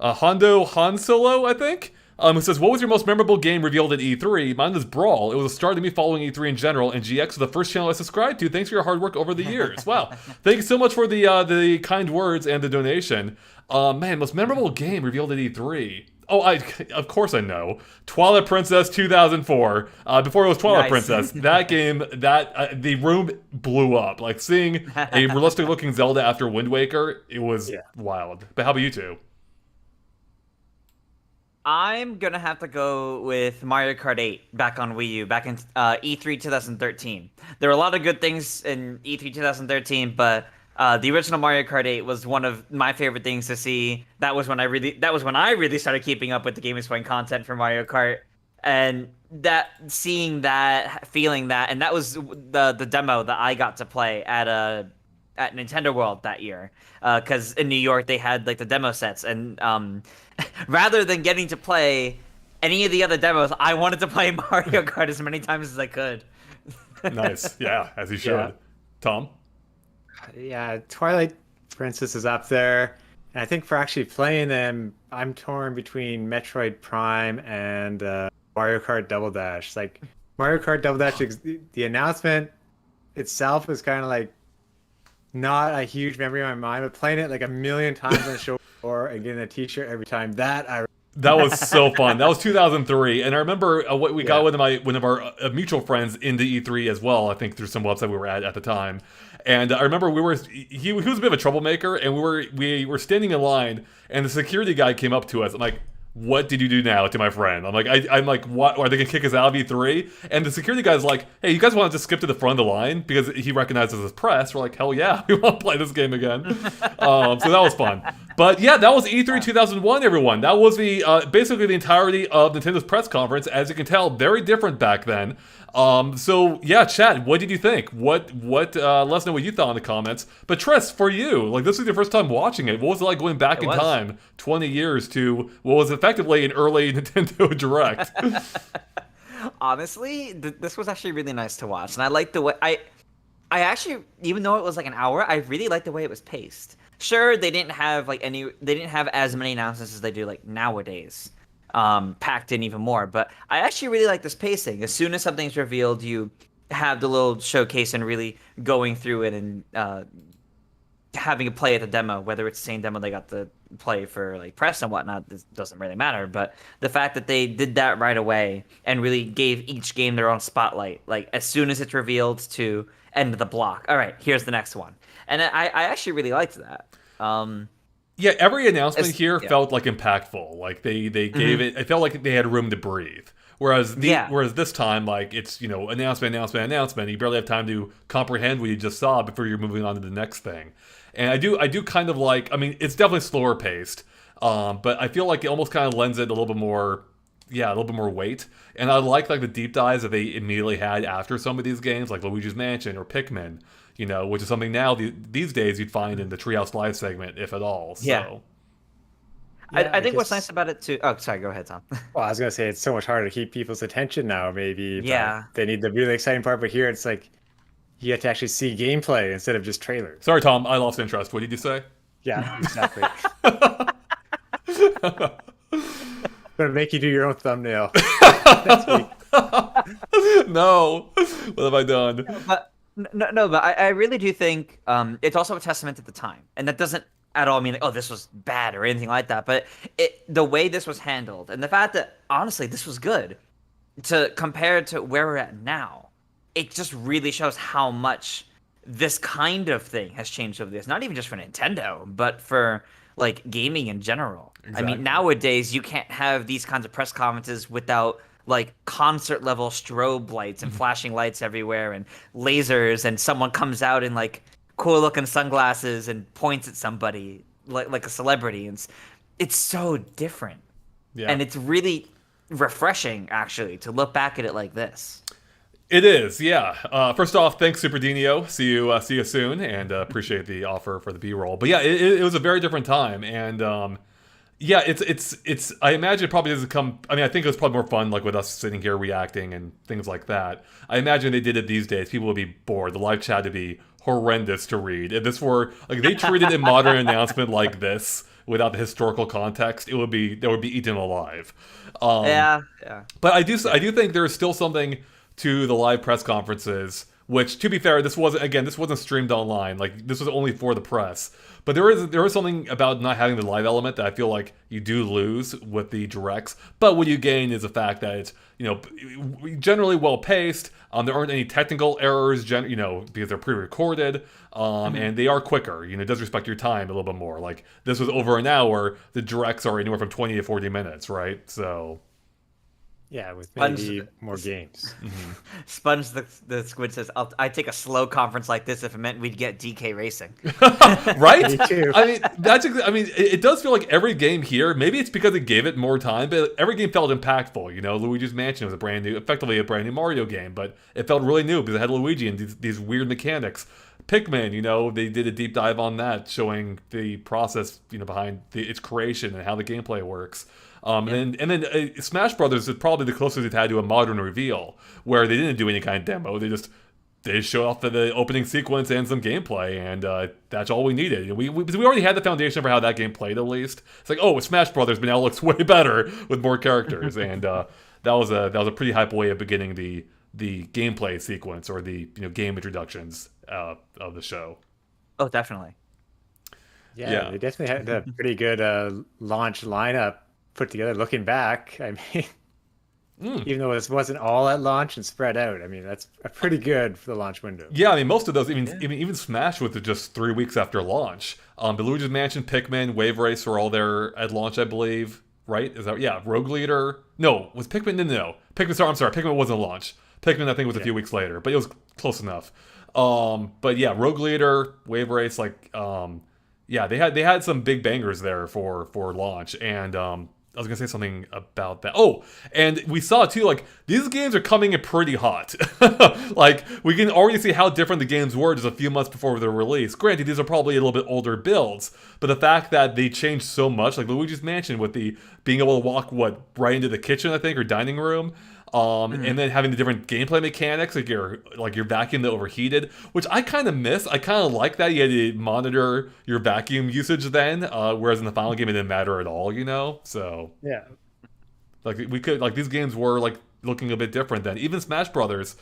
Hondo Han Solo, I think. Who says, what was your most memorable game revealed at E3? Mine was Brawl. It was a start to me following E3 in general, and GX was the first channel I subscribed to. Thanks for your hard work over the years. Wow. Thank you so much for the kind words and the donation. Man, most memorable game revealed at E3. Oh, of course I know. Twilight Princess 2004. Before it was Twilight Princess, that game, the room blew up. Like, seeing a realistic-looking Zelda after Wind Waker, it was wild. But how about you two? I'm gonna have to go with Mario Kart 8 back on Wii U, back in E3 2013. There were a lot of good things in E3 2013, but the original Mario Kart 8 was one of my favorite things to see. That was when I really started keeping up with the GameXplain content for Mario Kart, and seeing that, feeling that, and that was the demo that I got to play at Nintendo World that year, because in New York they had like the demo sets, and rather than getting to play any of the other demos, I wanted to play Mario Kart as many times as I could. Nice. Yeah, as you should. Yeah. Tom? Yeah, Twilight Princess is up there. And I think for actually playing them, I'm torn between Metroid Prime and Mario Kart Double Dash. Like, Mario Kart Double Dash, the announcement itself is kind of like not a huge memory in my mind, but playing it like a million times on the show floor and getting a t-shirt every time, that was so fun. That was 2003, and I remember what we got one of our mutual friends into E3 as well. I think through some website we were at the time, and I remember he was a bit of a troublemaker, and we were standing in line, and the security guy came up to us. I'm like, what did you do now to my friend? I'm like, what? Are they gonna kick us out of E3? And the security guy's like, hey, you guys want to just skip to the front of the line because he recognizes his press. We're like, hell yeah, we want to play this game again. So that was fun. But yeah, that was E3 2001, everyone. That was the basically the entirety of Nintendo's press conference. As you can tell, very different back then. So yeah, Chad, what did you think? What let us know what you thought in the comments. But Tris, for you, like this was your first time watching it. What was it like going back in time 20 years to what was effectively an early Nintendo Direct? Honestly, this was actually really nice to watch, and I liked the way I actually, even though it was like an hour, I really liked the way it was paced. Sure, they didn't have as many announcements as they do like nowadays. Packed in even more, but I actually really like this pacing. As soon as something's revealed, you have the little showcase and really going through it and having a play at the demo, whether it's the same demo they got to play for like press and whatnot, this doesn't really matter. But the fact that they did that right away and really gave each game their own spotlight, like as soon as it's revealed to end of the block, all right, here's the next one. And I actually really liked that. Yeah, every announcement here felt like impactful. Like they gave it felt like they had room to breathe. Whereas this time, like it's, you know, announcement. You barely have time to comprehend what you just saw before you're moving on to the next thing. And I do kind of like, I mean, it's definitely slower paced, but I feel like it almost kind of lends it a little bit more weight. And I like the deep dives that they immediately had after some of these games, like Luigi's Mansion or Pikmin. You know, which is something now these days you'd find in the Treehouse Live segment, if at all. So. Yeah. I think what's nice about it too. Oh, sorry. Go ahead, Tom. Well, I was gonna say it's so much harder to keep people's attention now. Maybe. Yeah. They need the really exciting part, but here it's like you have to actually see gameplay instead of just trailers. Sorry, Tom. I lost interest. What did you say? Yeah, exactly. Gonna make you do your own thumbnail next week. No. What have I done? No, but I really do think it's also a testament to the time, and that doesn't at all mean like, oh, this was bad or anything like that. But the way this was handled, and the fact that honestly this was good, to compare to where we're at now, it just really shows how much this kind of thing has changed over this. Not even just for Nintendo, but for like gaming in general. Exactly. I mean, nowadays you can't have these kinds of press conferences without like concert level strobe lights and flashing lights everywhere and lasers, and someone comes out in like cool looking sunglasses and points at somebody like a celebrity. And it's so different. Yeah. And it's really refreshing actually to look back at it like this. It is, yeah. First off, thanks, Super Dinio. See you soon, and appreciate the offer for the B-roll. But yeah, it was a very different time, and yeah, it's. I imagine it probably doesn't come. I mean, I think it was probably more fun, like with us sitting here reacting and things like that. I imagine they did it these days, people would be bored. The live chat would be horrendous to read. If this were like they treated a modern announcement like this without the historical context, they would be eaten alive. Yeah. But I do think there is still something to the live press conferences, which, to be fair, this wasn't streamed online. Like, this was only for the press. But there is something about not having the live element that I feel like you do lose with the directs. But what you gain is the fact that it's, you know, generally well paced. There aren't any technical errors, you know, because they're pre-recorded, and they are quicker. You know, it does respect your time a little bit more. Like, this was over an hour. The directs are anywhere from 20 to 40 minutes, right? So. Yeah, with maybe more games. Mm-hmm. Sponge the Squid says, I'd take a slow conference like this if it meant we'd get DK Racing. Right? Me too. I mean, it does feel like every game here, maybe it's because it gave it more time, but every game felt impactful. You know, Luigi's Mansion was effectively a brand new Mario game, but it felt really new because it had Luigi and these weird mechanics. Pikmin, you know, they did a deep dive on that, showing the process, you know, behind its creation and how the gameplay works. And then Smash Brothers is probably the closest they've had to a modern reveal, where they didn't do any kind of demo. They just show off the opening sequence and some gameplay, and that's all we needed. We already had the foundation for how that game played. At least it's like, oh, it's Smash Brothers, but now it looks way better with more characters, and that was a pretty hype way of beginning the gameplay sequence, or the, you know, game introductions of the show. Oh, definitely. Yeah, they definitely had a pretty good launch lineup put together. Looking back, I mean, even though this wasn't all at launch and spread out, I mean, that's pretty good for the launch window. Yeah, I mean, most of those, even Smash was just 3 weeks after launch. The Luigi's Mansion, Pikmin, Wave Race were all there at launch, I believe. right? Is that Rogue Leader? No, was Pikmin? No. Pikmin. Sorry, I'm sorry. Pikmin wasn't a launch. Pikmin, I think, was a few weeks later, but it was close enough. But yeah, Rogue Leader, Wave Race, like, yeah, they had some big bangers there for launch, and I was gonna say something about that. Oh, and we saw too, like, these games are coming in pretty hot. Like, we can already see how different the games were just a few months before their release. Granted, these are probably a little bit older builds, but the fact that they changed so much, like Luigi's Mansion with the being able to walk right into the kitchen, I think, or dining room. And then having the different gameplay mechanics, like your vacuum that overheated, which I kind of miss. I kind of like that you had to monitor your vacuum usage then, whereas in the final game it didn't matter at all, you know? So yeah, like these games were like looking a bit different then. Even Smash Brothers,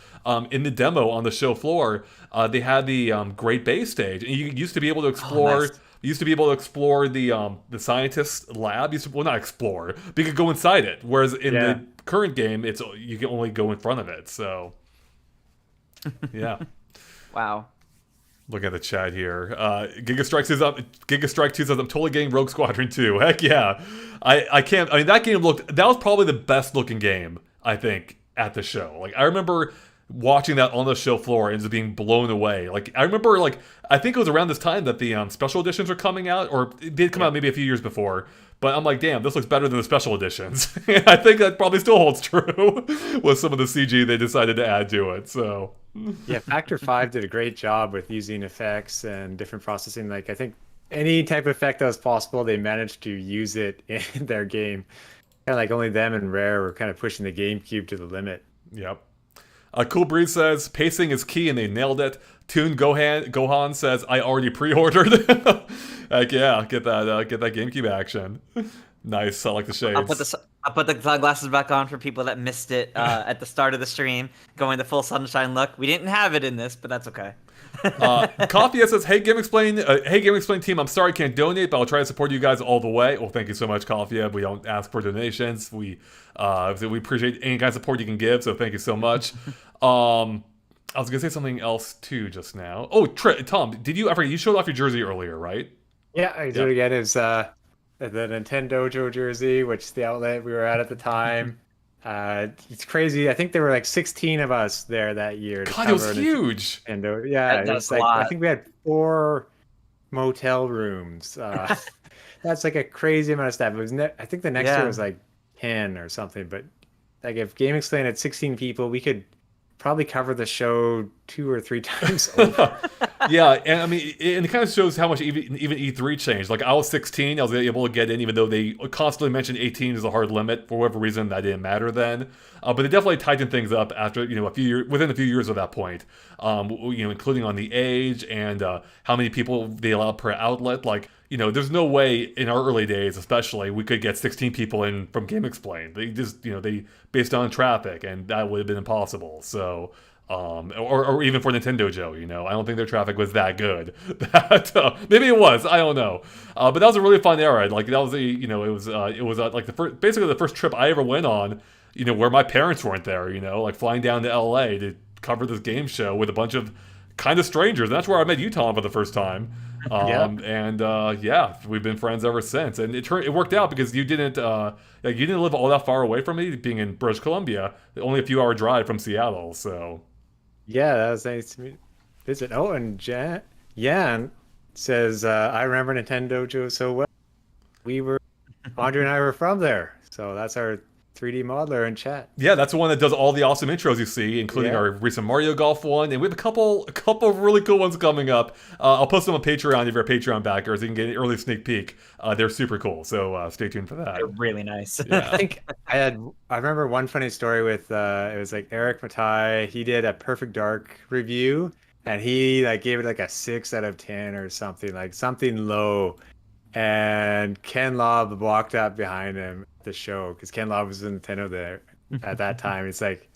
in the demo on the show floor, they had the Great Bay stage, and you used to be able to explore. Nice. You used to be able to explore the scientist lab. Well, not explore, but you could go inside it. Whereas in the current game, you can only go in front of it. So, yeah. Wow. Look at the chat here. Giga Strike 2 says, I'm totally getting Rogue Squadron 2. Heck yeah. I can't. I mean, that was probably the best looking game, I think, at the show. Like, I remember watching that on the show floor and just being blown away. Like, I remember, like, I think it was around this time that the special editions were coming out, or it did come out maybe a few years before. But I'm like, damn, this looks better than the special editions. I think that probably still holds true with some of the CG they decided to add to it. So yeah, Factor 5 did a great job with using effects and different processing. Like, I think any type of effect that was possible, they managed to use it in their game. Kind of like only them and Rare were kind of pushing the GameCube to the limit. Yep. Cool Breeze says, pacing is key and they nailed it. Toon Gohan says, I already pre-ordered. Heck yeah, get that GameCube action. Nice, I like the shades. I'll put the sunglasses back on for people that missed it at the start of the stream, going the full sunshine look. We didn't have it in this, but that's okay. Coffee says, hey GameXplain team, I'm sorry I can't donate, but I'll try to support you guys all the way. Well, thank you so much, Coffee. We don't ask for donations. We appreciate any kind of support you can give, so thank you so much. I was gonna say something else too just now. Oh, Tom, you showed off your jersey earlier, right? Yeah, I did it again. It was the Nintendo jersey, which is the outlet we were at the time. It's crazy. I think there were like 16 of us there that year. God, it was huge. Nintendo. Yeah, that's like, a lot. I think we had 4 motel rooms. That's like a crazy amount of stuff. It was I think the next year was like 10 or something. But like if GameXplain had 16 people, we could probably cover the show 2 or 3 times over. Yeah, and I mean, it kind of shows how much even E3 changed. Like, I was 16, I was able to get in, even though they constantly mentioned 18 is a hard limit. For whatever reason, that didn't matter then. But they definitely tightened things up after, within a few years of that point. Including on the age and how many people they allowed per outlet. Like, there's no way in our early days, especially, we could get 16 people in from GameXplain. They just, they based on traffic, and that would have been impossible. So, or even for Nintendo Joe, I don't think their traffic was that good. Maybe it was, I don't know. But that was a really fun era. Like, that was it was like basically the first trip I ever went on, where my parents weren't there. Like flying down to LA to cover this game show with a bunch of kind of strangers. And that's where I met you, Tom, for the first time. We've been friends ever since, and it worked out because you didn't live all that far away from me, being in British Columbia, only a few hour drive from Seattle. So yeah, that was nice to visit. Oh, and Jan says, I remember Nintendo Joe so well. Andre and I were from there, so that's our 3D modeler in chat. Yeah, that's the one that does all the awesome intros you see, including our recent Mario Golf one, and we have a couple of really cool ones coming up. I'll post them on Patreon if you're a Patreon backer, so you can get an early sneak peek. They're super cool, so stay tuned for that. They're really nice. Yeah. I think I remember one funny story with it was like Eric Matai. He did a Perfect Dark review, and he like gave it like a 6 out of 10 or something, like something low. And Ken Lobb walked up behind him at the show because Ken Lobb was in Nintendo there at that time. It's like,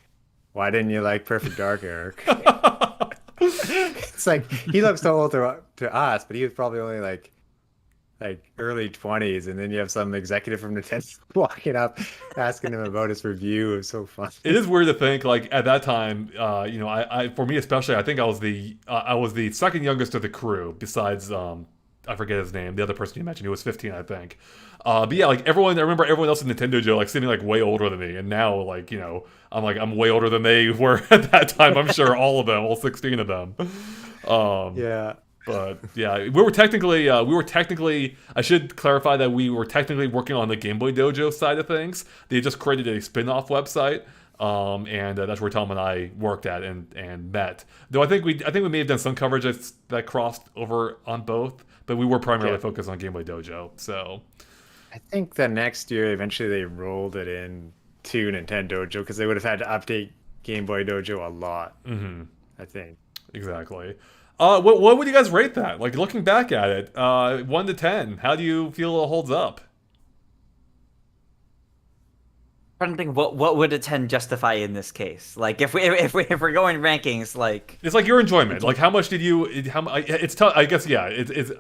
why didn't you like Perfect Dark, Eric? It's like he looks so old to us, but he was probably only like early 20s, and then you have some executive from Nintendo walking up asking him about his review. It was so fun. It is weird to think, like, at that time, I for me especially, I think I was the second youngest of the crew besides I forget his name, the other person you mentioned who was 15, I think. But yeah, like I remember everyone else in Nintendo Joe like seeming like way older than me, and now like I'm way older than they were at that time. I'm sure all of them, all 16 of them. Yeah. But yeah, we were technically. I should clarify that we were technically working on the Game Boy Dojo side of things. They just created a spin-off website, and that's where Tom and I worked at and met. Though I think we may have done some coverage that crossed over on both, but we were primarily focused on Game Boy Dojo. So I think the next year, eventually, they rolled it in to Nintendo Dojo because they would have had to update Game Boy Dojo a lot. Mm-hmm. I think exactly. What would you guys rate that? Like looking back at it, 1 to 10, how do you feel it holds up? I'm trying to think what would a 10 justify in this case? Like if we're going rankings, like it's like your enjoyment. Like how much did you? It's tough. I guess yeah. It's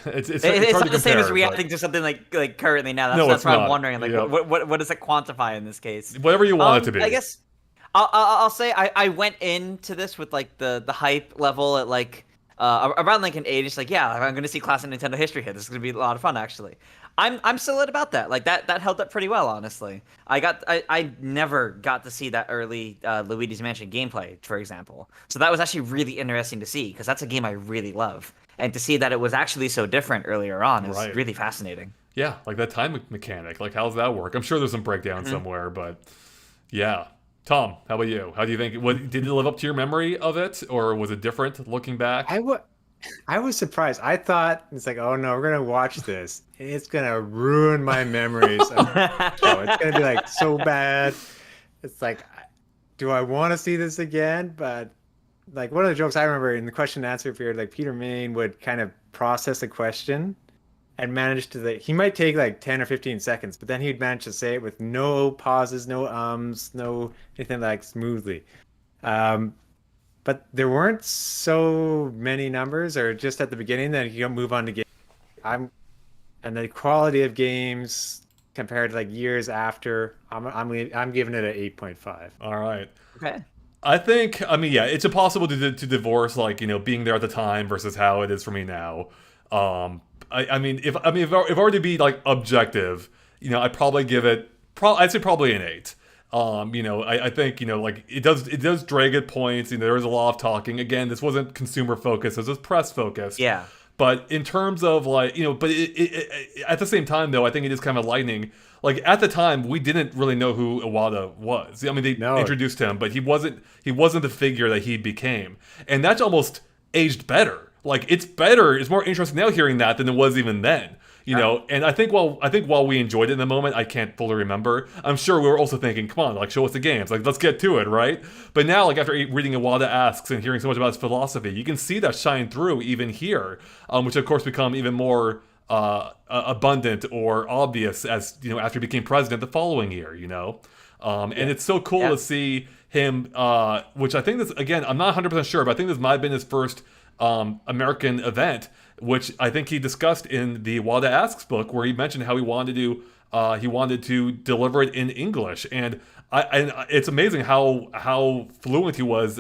hard not to the same as compare, reacting to something like currently now. That's why I'm wondering. Like what does it quantify in this case? Whatever you want it to be. I guess I'll say I went into this with like the hype level at like around like an 8. It's like, yeah, I'm gonna see classic Nintendo history here. This is gonna be a lot of fun actually. I'm still about that. Like that held up pretty well, honestly. I never got to see that early Luigi's Mansion gameplay, for example. So that was actually really interesting to see because that's a game I really love. And to see that it was actually so different earlier on is really fascinating. Yeah, like that time mechanic. Like, how does that work? I'm sure there's some breakdown somewhere, but yeah. Tom, how about you? How do you think? Did it live up to your memory of it, or was it different looking back? I was surprised. I thought it's like, oh no, we're gonna watch this, and it's gonna ruin my memories. It's gonna be like so bad. It's like, do I want to see this again? But like one of the jokes I remember in the question and answer period, like Peter Main would kind of process a question and manage to he might take like 10 or 15 seconds, but then he'd manage to say it with no pauses, no no anything like smoothly. But there weren't so many numbers, or just at the beginning, that you can move on to game. And the quality of games compared to like years after, I'm giving it an 8.5. All right. Okay. I mean, yeah, it's impossible to divorce like being there at the time versus how it is for me now. I mean, if I were to be like objective, I'd probably give it. I'd say probably an 8. I think like it does drag at points. There was a lot of talking. Again, this wasn't consumer focused. This was press focused. Yeah. But in terms of like but at the same time though, I think it is kind of enlightening. Like at the time, we didn't really know who Iwata was. I mean, they introduced him, but he wasn't the figure that he became, and that's almost aged better. Like it's better. It's more interesting now hearing that than it was even then. And I think while we enjoyed it in the moment, I can't fully remember. I'm sure we were also thinking, come on, like show us the games, like let's get to it, right? But now, like after reading Iwata Asks and hearing so much about his philosophy, you can see that shine through even here, which of course become even more abundant or obvious as after he became president the following year. And it's so cool to see him, which I think this again, I'm not 100% sure, but I think this might have been his first American event, which I think he discussed in the Iwata Asks book, where he mentioned how he wanted to deliver it in English, and it's amazing how fluent he was,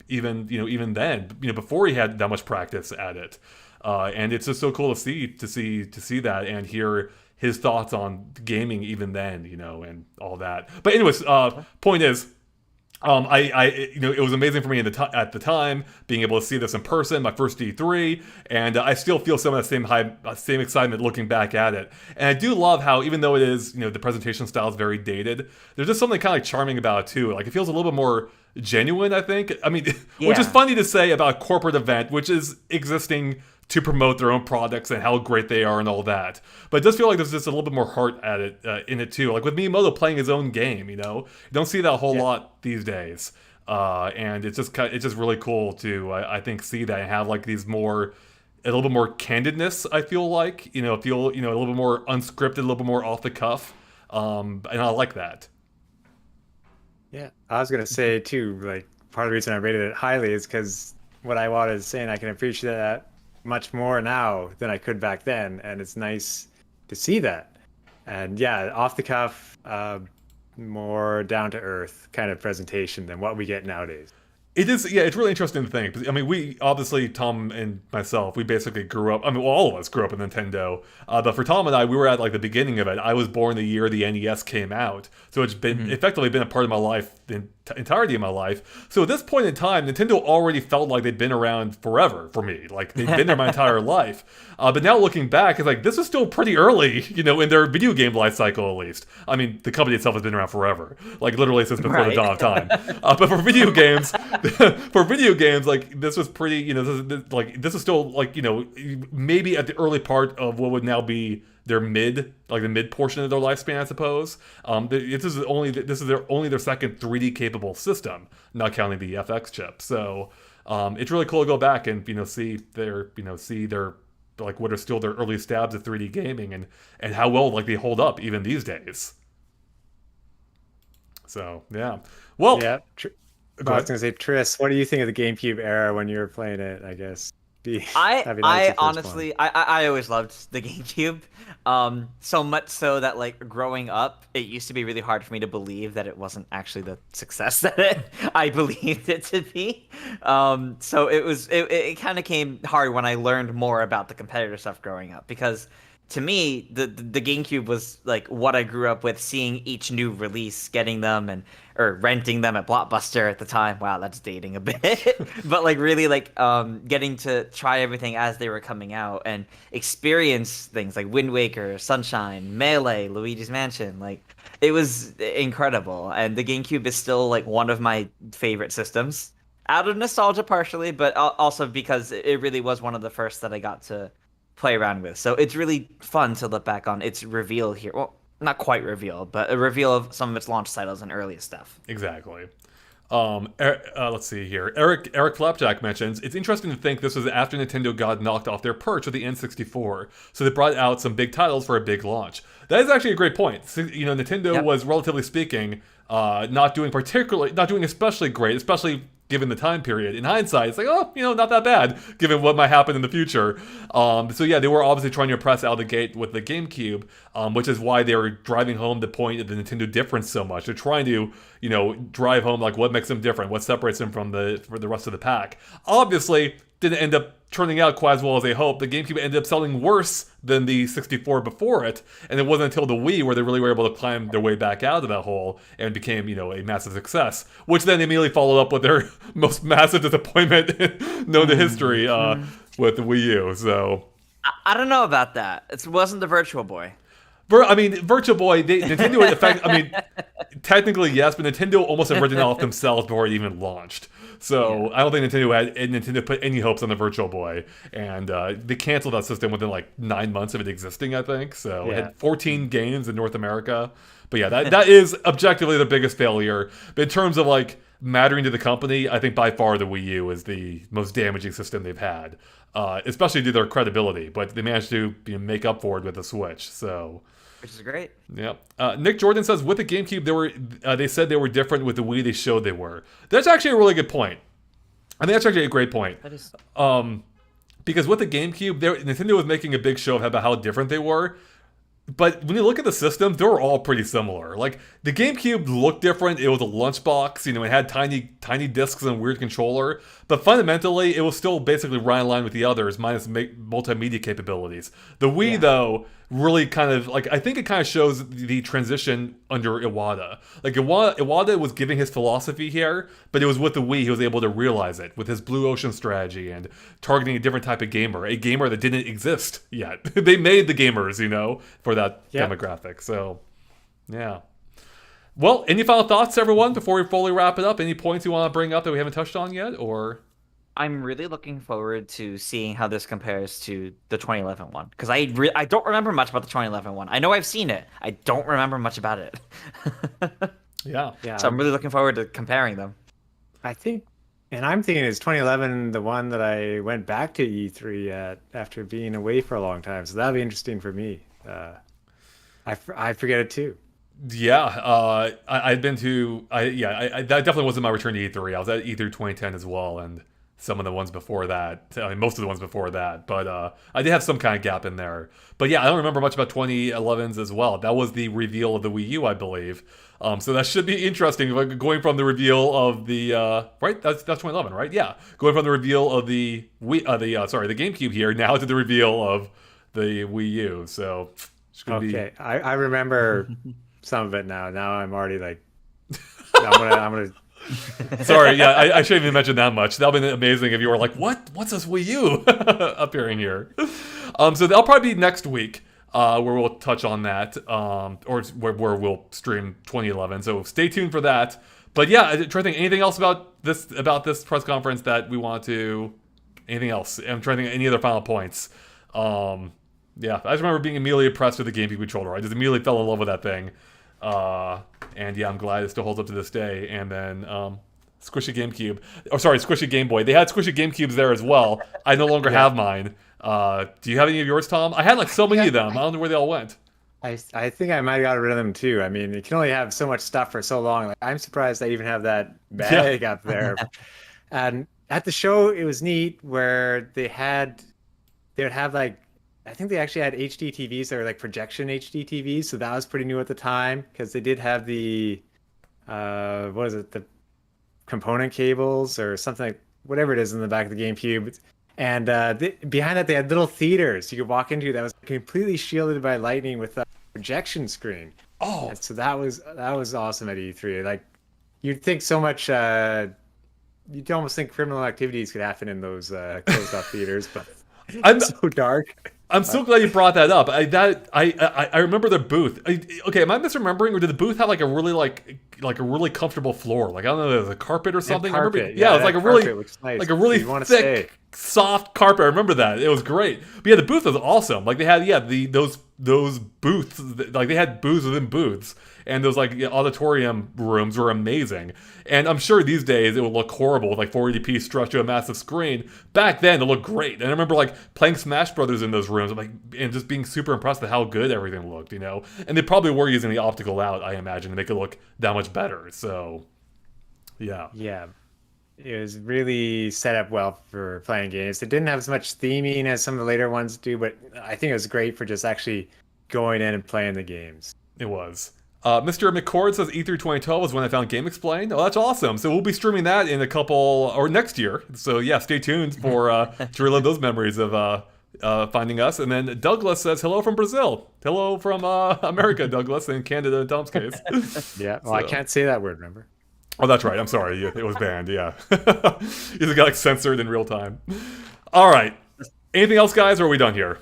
even then, before he had that much practice at it, and it's just so cool to see that and hear his thoughts on gaming even then, and all that. But anyways, point is. It was amazing for me at the time being able to see this in person, my first E3, and I still feel some of that same excitement looking back at it. And I do love how, even though it is, the presentation style is very dated, there's just something kind of like charming about it too. Like it feels a little bit more genuine, I think. I mean, which is funny to say about a corporate event, which is existing to promote their own products and how great they are and all that. But it does feel like there's just a little bit more heart at it in it too. Like with Miyamoto playing his own game, you don't see that a whole lot these days. And it's just really cool to I think see that and have like a little bit more candidness. I feel like a little bit more unscripted, a little bit more off the cuff, and I like that. Yeah, I was gonna say too. Like part of the reason I rated it highly is because what I wanted to say, and I can appreciate that much more now than I could back then, and it's nice to see that. And yeah, off the cuff, more down to earth kind of presentation than what we get nowadays. It is, yeah, it's really interesting to think. I mean, we, obviously, Tom and myself, we basically grew up, I mean, well, all of us grew up with Nintendo, but for Tom and I, we were at, like, the beginning of it. I was born the year the NES came out, so it's been, effectively been a part of my life, the entirety of my life. So at this point in time, Nintendo already felt like they'd been around forever for me. Like, they'd been there my entire life. But now looking back, it's like, this is still pretty early, you know, in their video game life cycle, at least. I mean, the company itself has been around forever, like, literally since before the dawn of time. But for video games, like, this was pretty, you know, this is still, like, you know, maybe at the early part of what would now be their the mid portion of their lifespan, I suppose. This is only their second 3D capable system, not counting the FX chip. So it's really cool to go back and, you know, see their like what are still their early stabs at 3D gaming and how well, like, they hold up even these days. So yeah, well, yeah. I was gonna say, Triss, what do you think of the GameCube era when you were playing it? I guess. I honestly, I always loved the GameCube. So much so that, like, growing up, it used to be really hard for me to believe that it wasn't actually the success that I believed it to be. So it kind of came hard when I learned more about the competitor stuff growing up, because to me, the GameCube was, like, what I grew up with, seeing each new release, getting them or renting them at Blockbuster at the time. Wow, that's dating a bit. But, like, really, like, getting to try everything as they were coming out and experience things like Wind Waker, Sunshine, Melee, Luigi's Mansion. Like, it was incredible. And the GameCube is still, like, one of my favorite systems. Out of nostalgia partially, but also because it really was one of the first that I got to play around with. So it's really fun to look back on its reveal here. Well, not quite reveal, but a reveal of some of its launch titles and earliest stuff. Exactly. Let's see here. Eric Flapjack mentions, it's interesting to think this was after Nintendo got knocked off their perch with the N64, so they brought out some big titles for a big launch. That is actually a great point. You know, Nintendo was, relatively speaking, not doing especially great, especially given the time period. In hindsight, it's like, oh, you know, not that bad, given what might happen in the future. So yeah, they were obviously trying to impress out of the gate with the GameCube, which is why they were driving home the point of the Nintendo difference so much. They're trying to, you know, drive home, like, what makes them different, what separates them from the rest of the pack. Obviously, didn't end up turning out quite as well as they hoped. The GameCube ended up selling worse than the 64 before it, and it wasn't until the Wii where they really were able to climb their way back out of that hole and became, you know, a massive success, which then immediately followed up with their most massive disappointment known to history with the Wii U. So I don't know about that. It wasn't the Virtual Boy. I mean, Virtual Boy, Nintendo, in fact, I mean, technically yes, but Nintendo almost had written off themselves before it even launched. So I don't think Nintendo put any hopes on the Virtual Boy, and they canceled that system within like 9 months of it existing, I think. So it had 14 games in North America. But yeah, that is objectively the biggest failure. But in terms of, like, mattering to the company, I think by far the Wii U is the most damaging system they've had, especially to their credibility. But they managed to, you know, make up for it with the Switch. So. Which is great. Yep. Nick Jordan says, with the GameCube, they said they were different. With the Wii, they showed they were. That's actually a really good point. I think that's actually a great point. That is. Because with the GameCube, Nintendo was making a big show about how different they were. But when you look at the systems, they were all pretty similar. Like, the GameCube looked different. It was a lunchbox. You know, it had tiny discs and a weird controller. But fundamentally, it was still basically right in line with the others, minus multimedia capabilities. The Wii, though, really kind of, like, I think it kind of shows the transition under Iwata. Like, Iwata was giving his philosophy here, but it was with the Wii he was able to realize it with his Blue Ocean strategy and targeting a different type of gamer, a gamer that didn't exist yet. They made the gamers, you know, for that demographic. So, yeah. Well, any final thoughts, everyone, before we fully wrap it up? Any points you want to bring up that we haven't touched on yet, or? I'm really looking forward to seeing how this compares to the 2011 one, because I don't remember much about the 2011 one. I know I've seen it. I don't remember much about it. Yeah. So I'm really looking forward to comparing them. I think, and I'm thinking, is 2011 the one that I went back to E3 at after being away for a long time? So that'll be interesting for me. I forget it too. Yeah, I've been to. That definitely wasn't my return to E3. I was at E3 2010 as well, and some of the ones before that. I mean, most of the ones before that. But I did have some kind of gap in there. But yeah, I don't remember much about 2011's as well. That was the reveal of the Wii U, I believe. So that should be interesting. Like going from the reveal of the right, that's 2011, right? Yeah, going from the reveal of the the GameCube here now to the reveal of the Wii U. So it's gonna be... I remember some of it now. Now I'm already like, I'm gonna. Sorry, yeah, I shouldn't even mention that much. That would be amazing if you were like, what's this Wii U appearing here? So that'll probably be next week. Where we'll touch on that, or where we'll stream 2011. So stay tuned for that. But yeah, I'm trying to think anything else about this press conference that we want to. Anything else? I'm trying to think of any other final points. Yeah, I just remember being immediately impressed with the GameCube controller. I just immediately fell in love with that thing. And yeah, I'm glad it still holds up to this day. And then Squishy GameCube, Squishy Game Boy. They had Squishy GameCubes there as well. I no longer have mine. Do you have any of yours, Tom? I had like so many of them. I don't know where they all went. I think I might have got rid of them too. I mean, you can only have so much stuff for so long. Like, I'm surprised I even have that bag up there. And at the show, it was neat where they would have like, I think they actually had HD TVs that were like projection HD TVs. So that was pretty new at the time because they did have the, what is it? The component cables or something like whatever it is in the back of the GameCube. And behind that, they had little theaters you could walk into that was completely shielded by lightning with a projection screen. Oh, and so that was awesome at E3. Like, you'd think so much. You'd almost think criminal activities could happen in those closed-off theaters, but it's so dark. I'm so glad you brought that up. I remember the booth. Okay, am I misremembering, or did the booth have like a really comfortable floor? Like I don't know, there was a carpet or something. Carpet, I remember, yeah, it was like a really nice. thick, soft carpet. I remember that. It was great. But yeah, the booth was awesome. Like they had those booths. Like they had booths within booths. And those like auditorium rooms were amazing. And I'm sure these days it would look horrible with like 480p stretched to a massive screen. Back then it looked great. And I remember like playing Smash Brothers in those rooms, and just being super impressed with how good everything looked, you know. And they probably were using the optical out, I imagine, to make it look that much better. So, yeah. Yeah. It was really set up well for playing games. It didn't have as much theming as some of the later ones do, but I think it was great for just actually going in and playing the games. It was. Mr. McCord says E3 2012 was when I found GameXplain. Oh, that's awesome. So we'll be streaming that in a couple, or next year. So yeah, stay tuned for to relive those memories of finding us. And then Douglas says, hello from Brazil. Hello from America, Douglas, and Canada in Tom's case. Yeah, well, I can't say that word, remember? Oh, that's right. I'm sorry. It was banned, yeah. It got like censored in real time. All right. Anything else, guys, or are we done here?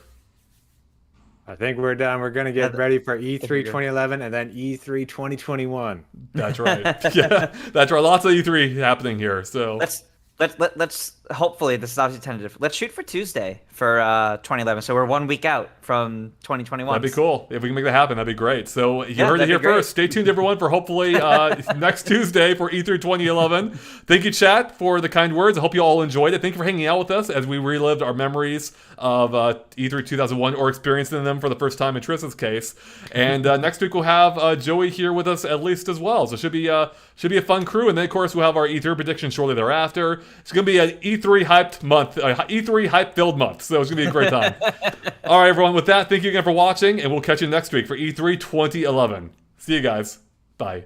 I think we're done. We're going to get ready for E3 2011 and then E3 2021. That's right. Yeah, that's right. Lots of E3 happening here. So let's hopefully, this is obviously tentative. Let's shoot for Tuesday for 2011. So we're 1 week out from 2021. That'd be cool. If we can make that happen, that'd be great. So you heard it here first. Stay tuned, everyone, for hopefully next Tuesday for E3 2011. Thank you, chat, for the kind words. I hope you all enjoyed it. Thank you for hanging out with us as we relived our memories of E3 2001, or experiencing them for the first time in Tristan's case. And next week we'll have Joey here with us at least as well. So it should be a fun crew. And then, of course, we'll have our E3 prediction shortly thereafter. It's going to be an E3 hyped month, E3 hype-filled month. So it's going to be a great time. All right, everyone. With that, thank you again for watching, and we'll catch you next week for E3 2011. See you guys. Bye.